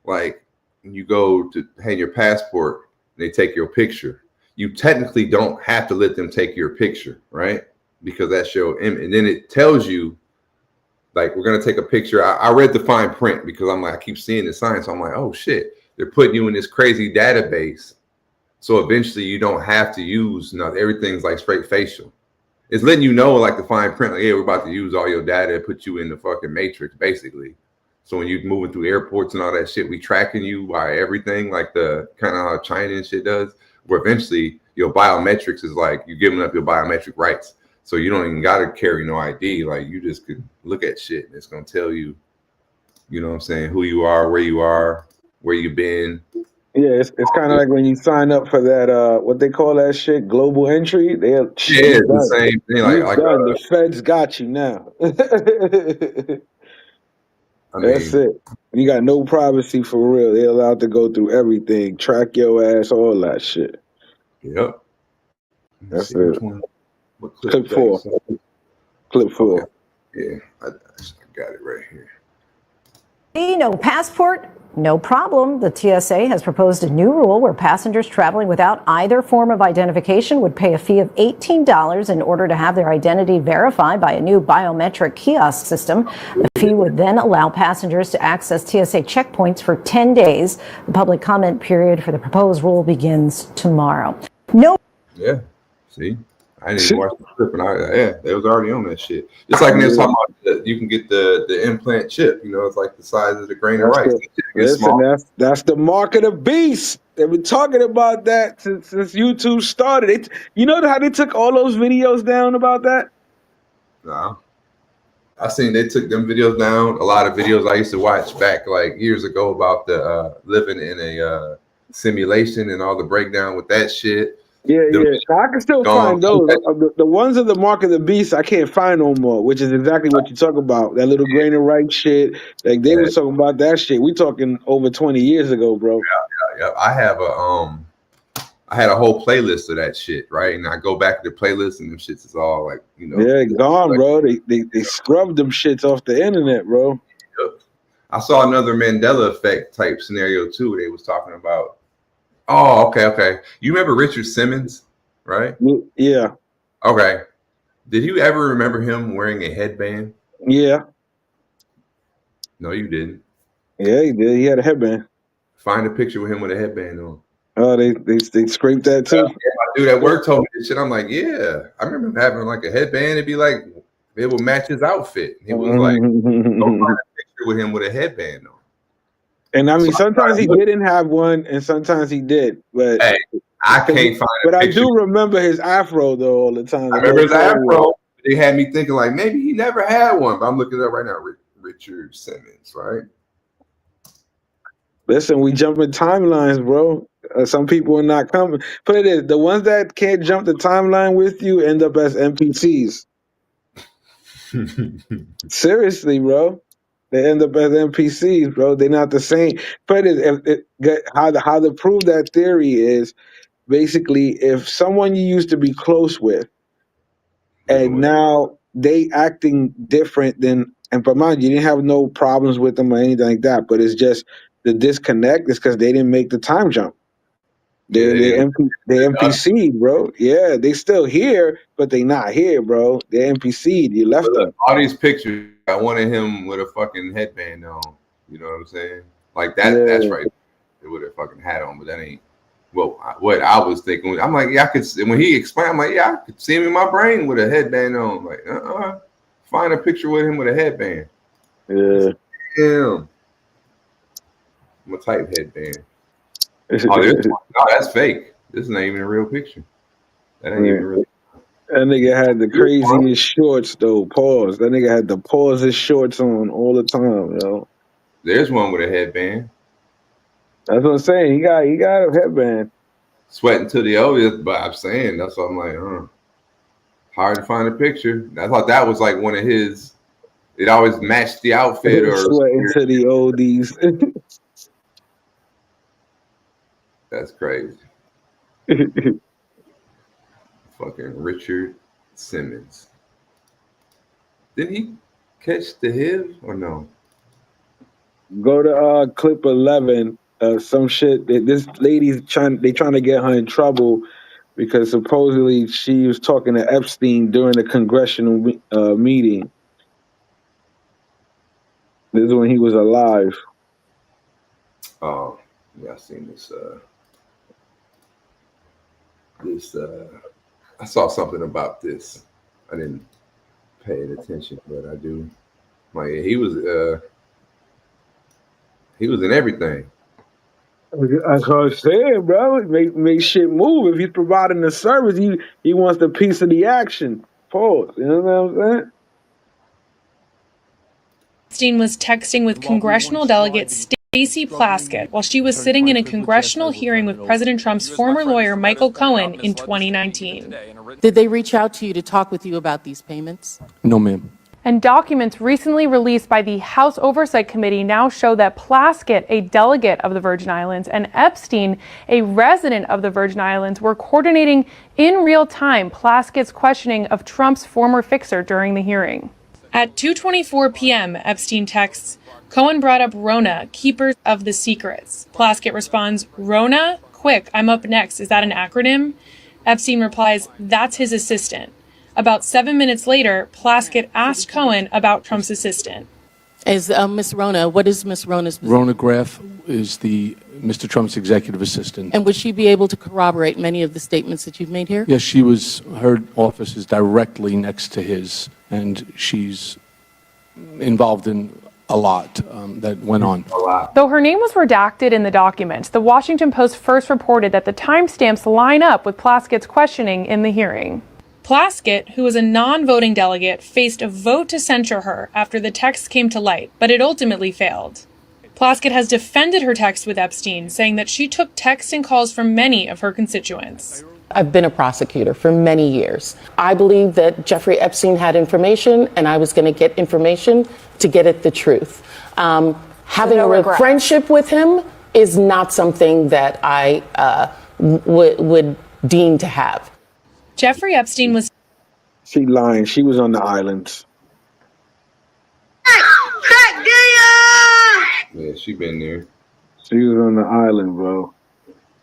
like you go to hang your passport, they take your picture. You technically don't have to let them take your picture, right? Because that's your image. And then it tells you, like, we're gonna take a picture. I read the fine print because I'm like, I keep seeing the sign, so I'm like, oh shit. They're putting you in this crazy database. So eventually you don't have to use nothing. Everything's like straight facial. It's letting you know, like the fine print, like, yeah, we're about to use all your data and put you in the fucking matrix, basically. So when you're moving through airports and all that shit, we tracking you by everything, like the kind of how China and shit does, where eventually your biometrics is like you're giving up your biometric rights. So you don't even got to carry no ID. Like you just could look at shit and it's going to tell you, you know what I'm saying, who you are, where you've been. Yeah, it's kind of like when you sign up for that, what they call that shit, global entry. It's the same thing. Like the feds got you now. That's it. You got no privacy for real. They're allowed to go through everything, track your ass, all that shit. Yep. That's it. Clip 4. Clip 4. Okay. Yeah, I got it right here. No passport, no problem. The TSA has proposed a new rule where passengers traveling without either form of identification would pay a fee of $18 in order to have their identity verified by a new biometric kiosk system. The fee would then allow passengers to access TSA checkpoints for 10 days. The public comment period for the proposed rule begins tomorrow. Yeah, see? I didn't even watch the clip, and they was already on that shit. Just like they was talking about, you can get the implant chip. You know, it's like the size of the grain of rice. That's the mark of the beast. They've been talking about that since YouTube started. You know how they took all those videos down about that? No. I seen they took them videos down. A lot of videos I used to watch back like years ago about the living in a simulation and all the breakdown with that shit. Yeah. I can still find those. The ones of the mark of the beast, I can't find no more, which is exactly what you talk about. That little grain of rice shit. Like they was talking about that shit. We talking over 20 years ago, bro. Yeah. I have I had a whole playlist of that shit, right? And I go back to the playlist and them shits is all like, you know. Yeah, gone, like, bro. They scrubbed them shits off the internet, bro. I saw another Mandela effect type scenario too. They was talking about. Oh, okay. You remember Richard Simmons, right? Yeah. Okay. Did you ever remember him wearing a headband? Yeah. No, you didn't. Yeah, he did. He had a headband. Find a picture with him with a headband on. Oh, they scraped that too? Yeah, my dude at work told me this shit. I'm like, yeah. I remember him having like a headband. It'd be like, it would match his outfit. He was like, go find a picture with him with a headband on. And I mean, sometimes he didn't have one, and sometimes he did. But hey, I can't find. But I do remember his afro though all the time. I remember his afro. They had me thinking like maybe he never had one, but I'm looking it up right now. Richard Simmons, right? Listen, we jump in timelines, bro. Some people are not coming. Put it is the ones that can't jump the timeline with you end up as NPCs. Seriously, bro. They end up as NPCs, bro. They're not the same. But how to prove that theory is basically if someone you used to be close with, and now they acting different than, and but mind you didn't have no problems with them or anything like that, but it's just the disconnect is because they didn't make the time jump. They're NPC'd, bro. Yeah, they still here, but they not here, bro. They're NPC'd. You left them. All these pictures, I wanted him with a fucking headband on. You know what I'm saying? Like that. Yeah. That's right. They would have fucking hat on, but that ain't. Well, what I was thinking. I'm like, yeah, I could. When he explained, I'm like, yeah, I could see him in my brain with a headband on. Like, find a picture with him with a headband. Yeah. Damn. I'm a type headband. No, that's fake. This is not even a real picture. That ain't even real. That nigga had the craziest shorts though. Pause. That nigga had the pauses shorts on all the time, yo. There's one with a headband. That's what I'm saying. He got a headband. Sweating to the obvious, but I'm saying that's what I'm like, hard to find a picture. I thought that was like one of his. It always matched the outfit or sweating to the oldies. That's crazy. Fucking Richard Simmons. Didn't he catch the HIV or no? Go to clip 11. Some shit. This lady's trying to get her in trouble because supposedly she was talking to Epstein during a congressional meeting. This is when he was alive. Oh, yeah, I seen this. I saw something about this. I didn't pay attention, but I do. Like he was in everything. That's what I'm saying, bro. Make shit move. If he's providing the service, he wants the piece of the action. Pause. You know what I'm saying? Epstein was texting with congressional delegate Stacey Plaskett while she was sitting in a congressional hearing with President Trump's former lawyer Michael Cohen in 2019. Did they reach out to you to talk with you about these payments? No, ma'am. And documents recently released by the House Oversight Committee now show that Plaskett, a delegate of the Virgin Islands, and Epstein, a resident of the Virgin Islands, were coordinating in real time Plaskett's questioning of Trump's former fixer during the hearing. At 2:24 p.m., Epstein texts, Cohen brought up Rona, keeper of the secrets. Plaskett responds, Rona? Quick, I'm up next. Is that an acronym? Epstein replies, that's his assistant. About 7 minutes later, Plaskett asked Cohen about Trump's assistant. Is Miss Rona, what is Miss Rona's position? Rona Graff is Mr. Trump's executive assistant. And would she be able to corroborate many of the statements that you've made here? Yes, her office is directly next to his, and she's involved in a lot that went on. Though her name was redacted in the documents, the Washington Post first reported that the timestamps line up with Plaskett's questioning in the hearing. Plaskett, who was a non-voting delegate, faced a vote to censure her after the text came to light, but it ultimately failed. Plaskett has defended her text with Epstein, saying that she took texts and calls from many of her constituents. I've been a prosecutor for many years. I believe that Jeffrey Epstein had information, and I was going to get information to get at the truth. Having a friendship with him is not something that I would deem to have. Jeffrey Epstein was... She lying. She was on the islands. Yeah, she been there. She was on the island, bro.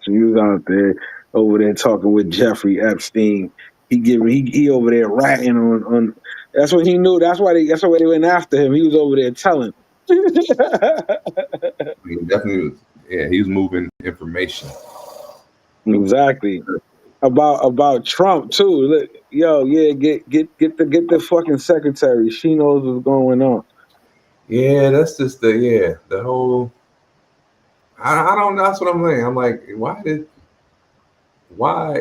She was out there, over there talking with Jeffrey Epstein. He over there ratting on. That's what he knew. That's why they went after him. He was over there telling. He definitely was. Yeah, he was moving information. Exactly. About Trump too. Look, yo, yeah, get the fucking secretary. She knows what's going on. Yeah, that's just the whole. I don't know. That's what I'm saying. I'm like, why?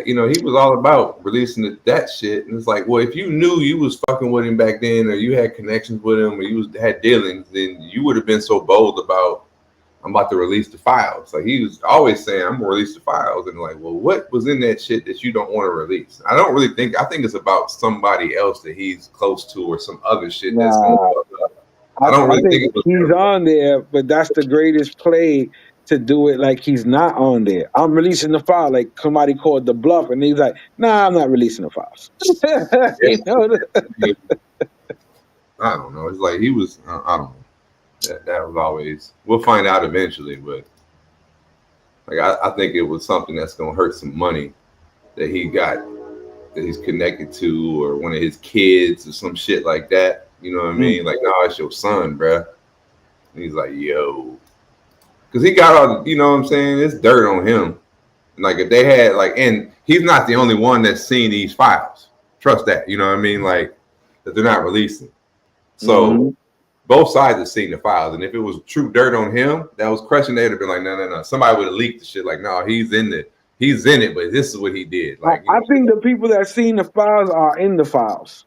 You know, he was all about releasing that shit, and it's like, well, if you knew you was fucking with him back then, or you had connections with him, or had dealings, then you would have been so bold about, I'm about to release the files. Like he was always saying, I'm gonna release the files, and like, well, what was in that shit that you don't want to release? I don't really think. I think it's about somebody else that he's close to, or some other shit that's gonna fuck up. I don't really think it was he's on there, but that's the greatest play to do it like he's not on there. I'm releasing the file, like somebody called the bluff, and he's like, nah, I'm not releasing the files. You know? I don't know. It's like he was. I don't know. That was always. We'll find out eventually, but like I think it was something that's gonna hurt some money that he got, that he's connected to, or one of his kids or some shit like that. You know what I mean? Like, no, it's your son, bruh. And he's like, yo, because he got all. You know what I'm saying? It's dirt on him. And like if they had like, and he's not the only one that's seen these files. Trust that. You know what I mean? Like that they're not releasing. So both sides have seen the files, and if it was true dirt on him, that was crushing. They'd have been like, no. Somebody would have leaked the shit. Like, no, he's in it, but this is what he did. Like, I think the people that seen the files are in the files.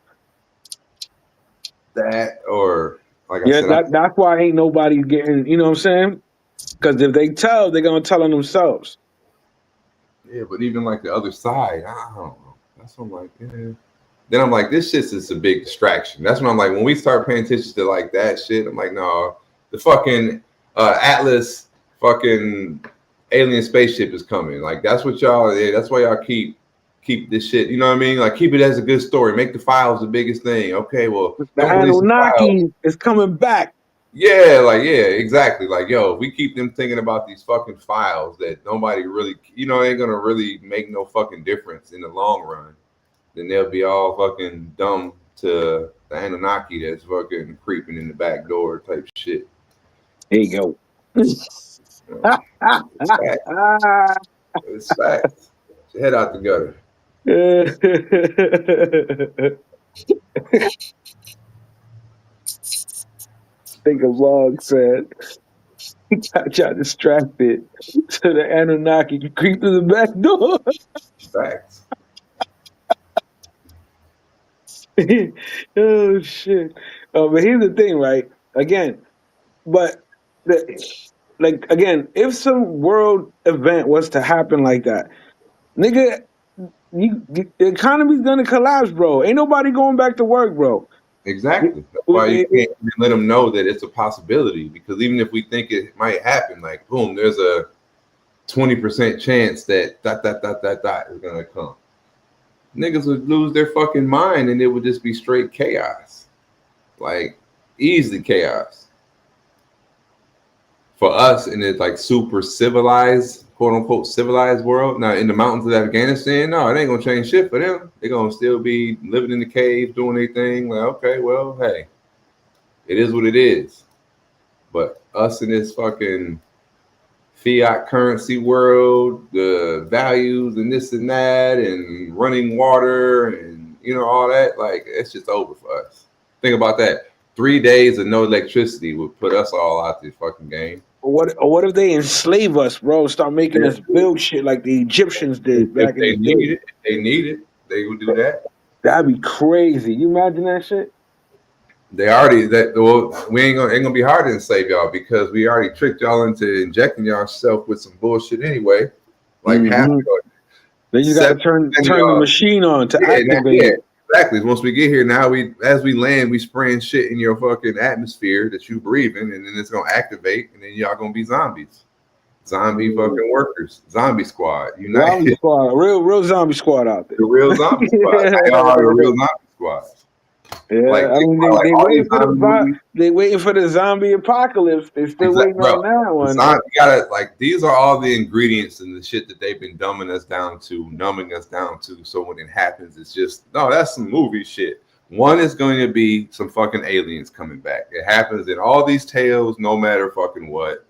That or like yeah, I said, that's why ain't nobody getting. You know what I'm saying? Because if they tell, they're gonna tell on themselves. Yeah, but even like the other side, I don't know. That's what I'm like. Yeah. Then I'm like, this shit's just a big distraction. That's when I'm like, when we start paying attention to like that shit, I'm like, no, the fucking Atlas fucking alien spaceship is coming. Like that's what y'all. Yeah, that's why y'all keep this shit. You know what I mean? Like keep it as a good story. Make the files the biggest thing. Okay, well, the Anunnaki is coming back. Yeah, like yeah, exactly. Like yo, if we keep them thinking about these fucking files that nobody really, you know, ain't gonna really make no fucking difference in the long run, then they'll be all fucking dumb to the Anunnaki that's fucking creeping in the back door type shit. There you go. It's facts. Head out the gutter. I think a log said, got y'all distracted, so the Anunnaki can creep through the back door. Facts. Oh shit! But here's the thing, right? Again, if some world event was to happen like that, nigga, the economy's gonna collapse, bro. Ain't nobody going back to work, bro. Exactly. That's why you can't even let them know that it's a possibility, because even if we think it might happen, like boom, there's a 20% chance that is gonna come. Niggas would lose their fucking mind, and it would just be straight chaos, like easily chaos. For us in this like super civilized, quote unquote civilized world. Now in the mountains of Afghanistan, no, it ain't gonna change shit for them. They're gonna still be living in the caves, doing their thing. Like, okay, well, hey, it is what it is. But us in this fucking fiat currency world, the values and this and that, and running water and you know all that, like it's just over for us. Think about that. 3 days of no electricity would put us all out this fucking game. What if they enslave us, bro? Start making us build shit like the Egyptians did back in the day. If they need it, they would do that. That'd be crazy. You imagine that shit? They already we ain't gonna be hard to enslave y'all, because we already tricked y'all into injecting yourself with some bullshit anyway. Like half of it. Then you gotta turn the machine on to activate it. Exactly. Once we get here, now as we land, we spraying shit in your fucking atmosphere that you breathing, and then it's gonna activate, and then y'all gonna be zombies, zombie fucking workers, zombie squad, united, zombie squad, real zombie squad out there, the real zombie squad, they are the real zombie squad. Yeah, like, I mean, they waiting for the zombie apocalypse. They still waiting on that one. You gotta these are all the ingredients and the shit that they've been numbing us down to. So when it happens, it's just no. That's some movie shit. One is going to be some fucking aliens coming back. It happens in all these tales, no matter fucking what.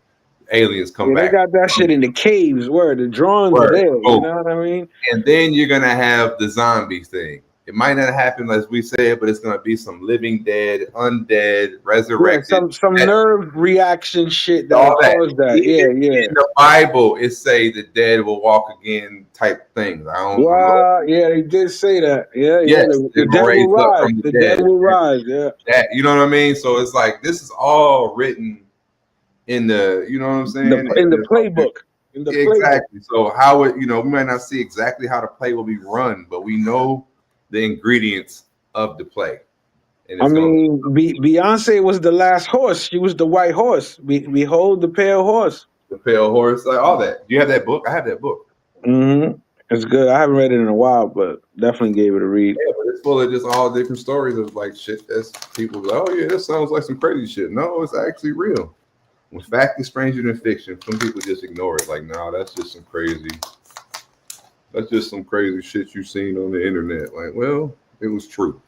Aliens come back. They got that shit in the caves where the drawings are there. You know what I mean? And then you're gonna have the zombie thing. It might not happen as we said, but it's gonna be some living dead, undead, Yeah, resurrected. some That- nerve reaction shit that all that. caused that. Yeah, Even yeah. in the Bible, it say the dead will walk again type things. I don't know. Wow, yeah, they did say that. Yeah, yeah. Yes, The they're dead gonna raise will up rise. from the The dead dead. will rise. Yeah. That you know what I mean? So it's like this is all written in the, you know what I'm saying? In the playbook. In the playbook. Exactly. So how it, you know, we might not see exactly how the play will be run, but we know the ingredients of the play. And I it's mean, Beyonce was the last horse. She was the white horse. Behold the pale horse. the pale horse, like all that. Do you have that book? I have that book. Mm-hmm. It's good. I haven't read it in a while, but definitely gave it a read. Yeah, but it's full of just all different stories of like shit that's people be like, oh yeah, that sounds like some crazy shit. No, it's actually real. When fact is stranger than fiction, some people just ignore it. Like, nah, that's just some crazy shit you seen on the internet. Like, well, it was true.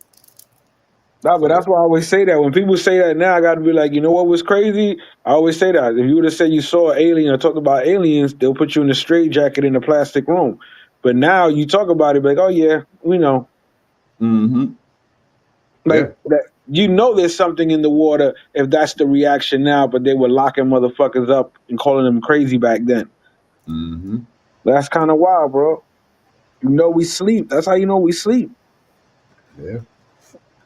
No, but that's why I always say that. When people say that now, I got to be like, you know what was crazy? I always say that. If you would have said you saw an alien or talked about aliens, they'll put you in a straitjacket in a plastic room. But now you talk about it, like, oh yeah, we know. Mm-hmm. Like that, you know, there's something in the water if that's the reaction now. But they were locking motherfuckers up and calling them crazy back then. Mm-hmm. That's kind of wild, bro. You know we sleep. That's how you know we sleep. Yeah.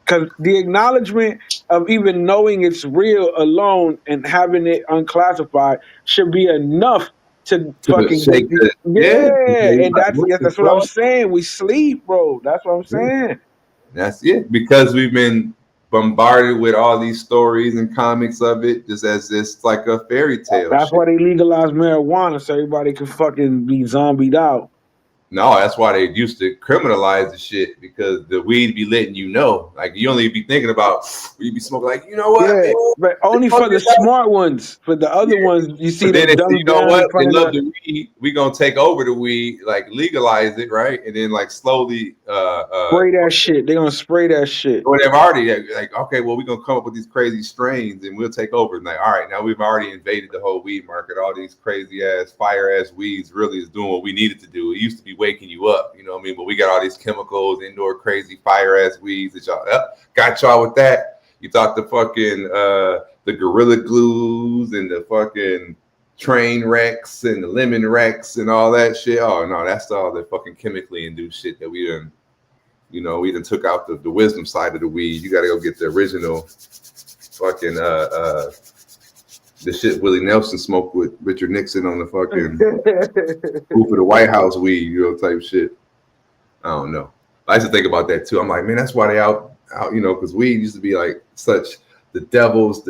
Because the acknowledgement of even knowing it's real alone and having it unclassified should be enough to fucking shake the- and that's Like, that's what I'm saying. We sleep, bro. That's what I'm saying. That's it. Because we've been bombarded with all these stories and comics of it, just as this like a fairy tale. That's shit. why they legalized marijuana so everybody can fucking be zombied out. No, that's why they used to criminalize the shit, because the weed be letting you know. Like you only be thinking about you be smoking, like, you know what? Yeah, but only for the smart ones. For the other ones, you see But then them they say, dumb you know down in what? They front of love the- the weed. We gonna take over the weed, like legalize it, right? And then like slowly spray that shit. They gonna spray that shit. or they've already like, okay, well, we're gonna come up with these crazy strains and we'll take over. And like, all right, now we've already invaded the whole weed market. All these crazy ass, fire ass weeds really is doing what we needed to do. It used to be waking you up, you know what I mean? But we got all these chemicals, indoor crazy fire ass weeds that y'all got y'all with that. You thought the fucking the Gorilla Glues and the fucking train wrecks and the lemon wrecks and all that shit. Oh no, that's all the fucking chemically induced shit that we done. You know, we done took out the wisdom side of the weed. You got to go get the original fucking the shit Willie Nelson smoked with Richard Nixon on the fucking roof of the White House weed, you know, type shit. I don't know. I used to think about that too. I'm like, man, that's why they out, you know, because weed used to be like such the devil's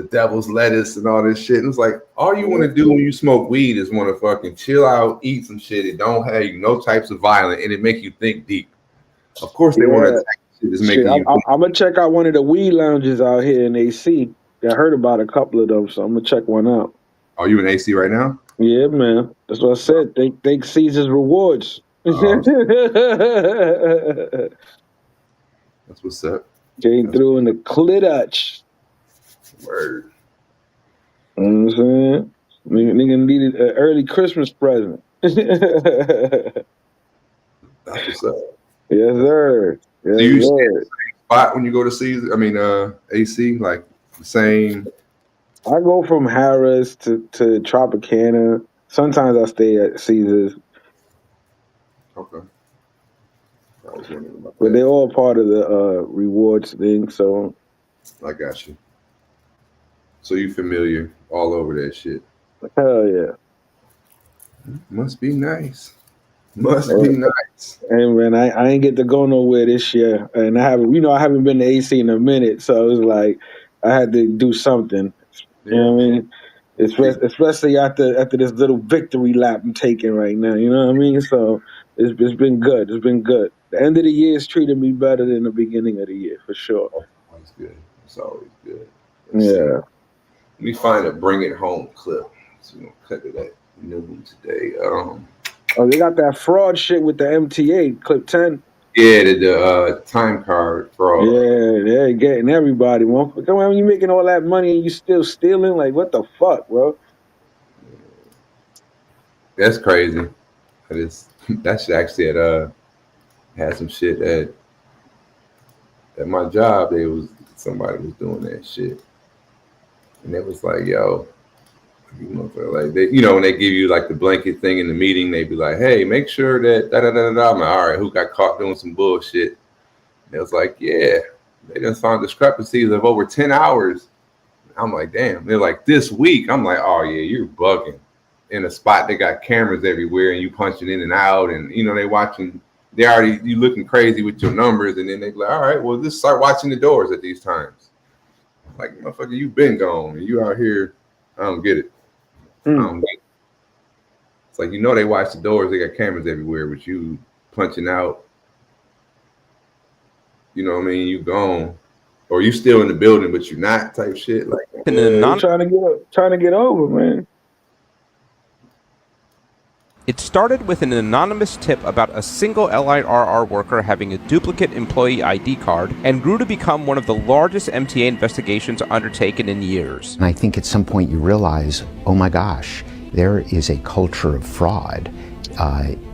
lettuce and all this shit. And it's like, all you want to do when you smoke weed is want to fucking chill out, eat some shit. It don't have you no types of violence, and it make you think deep. Of course, they want to attack shit that's making you. I'm gonna check out one of the weed lounges out here in AC. I heard about a couple of them, so I'm gonna check one out. Are you in AC right now? Yeah, man. That's what I said. Thank Caesar's rewards. That's what's up. Came through in the Clitch. Word. You know what I'm saying? Nigga needed an early Christmas present. That's what's up. Yes, sir. Yes, Do you stay sir. in the same spot when you go to Caesar? I mean, AC, like the same. I go from Harris to Tropicana. Sometimes I stay at Caesar's. Okay. I was wondering about But they're all part of the rewards thing, so I got you. So you familiar all over that shit. hell yeah. Must be nice. Must be nice. And man, I ain't get to go nowhere this year, and I haven't been to AC in a minute, so it was like I had to do something. You know what I mean? Especially after this little victory lap I'm taking right now. You know what I mean? So it's been good. It's been good. The end of the year has treated me better than the beginning of the year for sure. That's good. It's always good. Yeah. Let me find a bring it home clip. So we're gonna cut to that noon today. Oh, they got that fraud shit with the MTA clip 10. Yeah, the time card fraud. Yeah, they're getting everybody. Well, come on, you making all that money and you still stealing? Like, what the fuck, bro? That's crazy. That shit actually had some shit that at my job, somebody was doing that shit, and it was like, yo, you motherfucker, like they, when they give you like the blanket thing in the meeting, they be like, hey, make sure that da da da da. I'm like, all right, who got caught doing some bullshit? And it was like, yeah, they done found discrepancies of over 10 hours. I'm like, damn. They're like, this week. I'm like, oh yeah, you're bugging. In a spot they got cameras everywhere, and you punching in and out, and they watching. You looking crazy with your numbers, and then they be like, all right, well, just start watching the doors at these times. Like, motherfucker, you been gone, and you out here. I don't get it. I don't get it. It's like, they watch the doors, they got cameras everywhere, but you punching out. You know what I mean? You gone, or you still in the building, but you're not, type shit. Like, trying to get over, man. It started with an anonymous tip about a single LIRR worker having a duplicate employee ID card and grew to become one of the largest MTA investigations undertaken in years. And I think at some point you realize, oh my gosh, there is a culture of fraud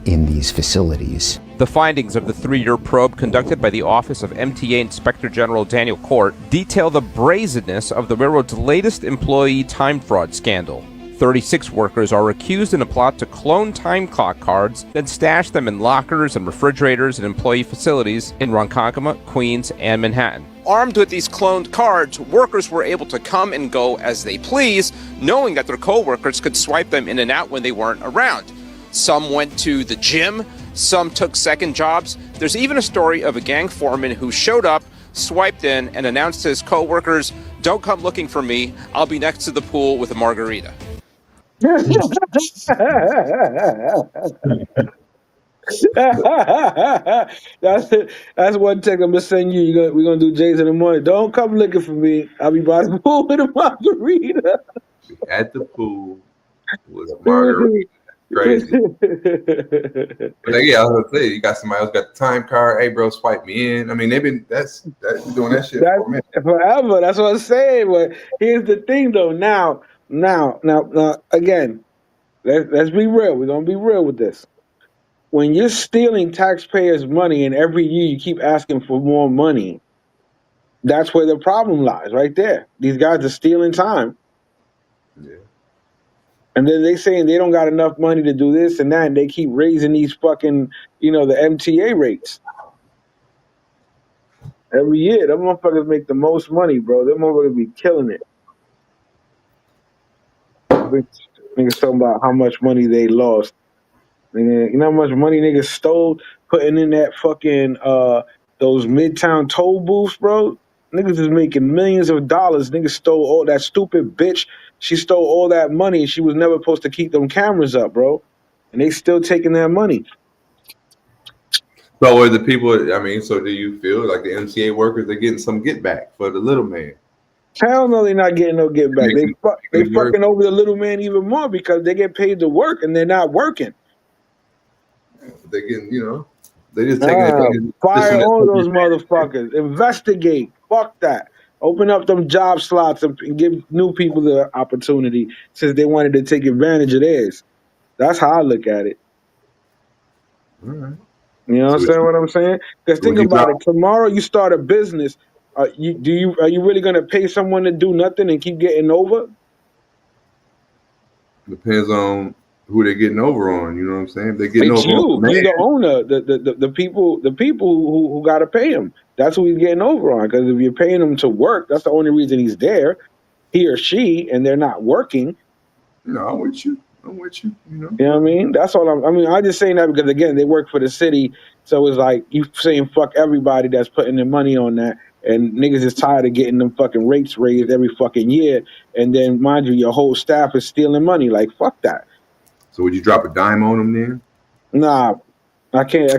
in these facilities. The findings of the 3-year probe conducted by the Office of MTA Inspector General Daniel Court detail the brazenness of the railroad's latest employee time fraud scandal. 36 workers are accused in a plot to clone time clock cards, then stash them in lockers and refrigerators in employee facilities in Ronkonkoma, Queens, and Manhattan. Armed with these cloned cards, workers were able to come and go as they please, knowing that their co-workers could swipe them in and out when they weren't around. Some went to the gym, some took second jobs. There's even a story of a gang foreman who showed up, swiped in, and announced to his co-workers, "Don't come looking for me, I'll be next to the pool with a margarita." that's one text I'm gonna send you. We're gonna do Jays in the morning. Don't come looking for me. I'll be by the pool with a margarita. At the pool with a margarita. Crazy. But yeah, I was gonna say, you got somebody else got the time card. Hey, bro, swipe me in. I mean, they've been that's doing that shit for a minute. Forever. That's what I'm saying. But here's the thing, though. Now, again, let's be real. We're gonna be real with this. When you're stealing taxpayers' money and every year you keep asking for more money, that's where the problem lies, right there. These guys are stealing time. Yeah. And then they saying they don't got enough money to do this and that, and they keep raising these fucking, the MTA rates. Every year, them motherfuckers make the most money, bro. Them motherfuckers be killing it. Niggas talking about how much money they lost. Nigga, you know how much money niggas stole putting in that fucking those Midtown toll booths, bro? Niggas is making millions of dollars. Niggas stole all that stupid bitch. She stole all that money and she was never supposed to keep them cameras up, bro. And they still taking their money. So are the people, so do you feel like the MTA workers are getting some get back for the little man? Hell no, they're not getting no get back. They fucking over the little man even more because they get paid to work and they're not working. They're getting, they just taking it. Fire all those motherfuckers. Investigate. Fuck that. Open up them job slots and give new people the opportunity since they wanted to take advantage of theirs. That's how I look at it. All right. You know what I'm saying? Because think about it. Tomorrow you start a business. Are you really going to pay someone to do nothing and keep getting over? Depends on who they're getting over on. You know what I'm saying? If they're getting it's over you, the owner, the people who got to pay him. That's who he's getting over on. Because if you're paying him to work, that's the only reason he's there, he or she, and they're not working. No, I'm with you. You know what I mean? That's all I'm just saying that because, again, they work for the city. So it's like you saying fuck everybody that's putting their money on that. And niggas is tired of getting them fucking rates raised every fucking year. And then, mind you, your whole staff is stealing money. Like, fuck that. So would you drop a dime on them then? Nah, I can't.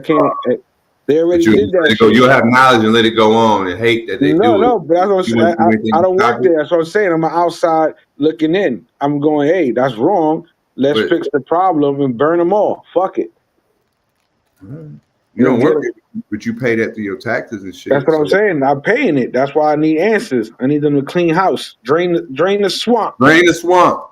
They already did that. You'll have knowledge and let it go on and hate that they do it. No, but that's what I'm saying. I don't work there. That's what I'm saying. I'm outside looking in. I'm going, hey, that's wrong. Let's fix the problem and burn them all. Fuck it. You don't work it, but you pay that through your taxes and shit. That's what I'm saying. I'm paying it. That's why I need answers. I need them to clean house, drain the swamp. Drain the swamp.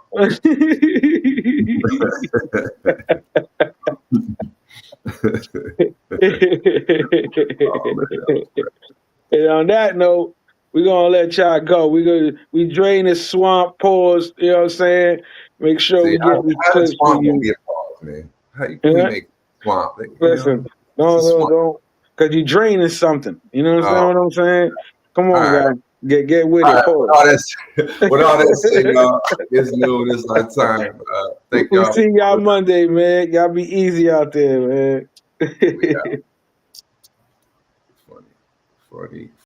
And on that note, we're gonna let y'all go. We drain this swamp, pause, you know what I'm saying? Make sure we get these how clips for swamp gonna you. be a pause, man? How can we Yeah? make swamp? You Listen, know, it's a swamp. don't, because you draining something. You know what Oh. I'm saying? Come on, All right. guys. Get with All it. right, Pause. with all that said, y'all, it's noon. It's our time. Thank We y'all. see y'all Monday, man. Y'all be easy out there, man. We out. Funny.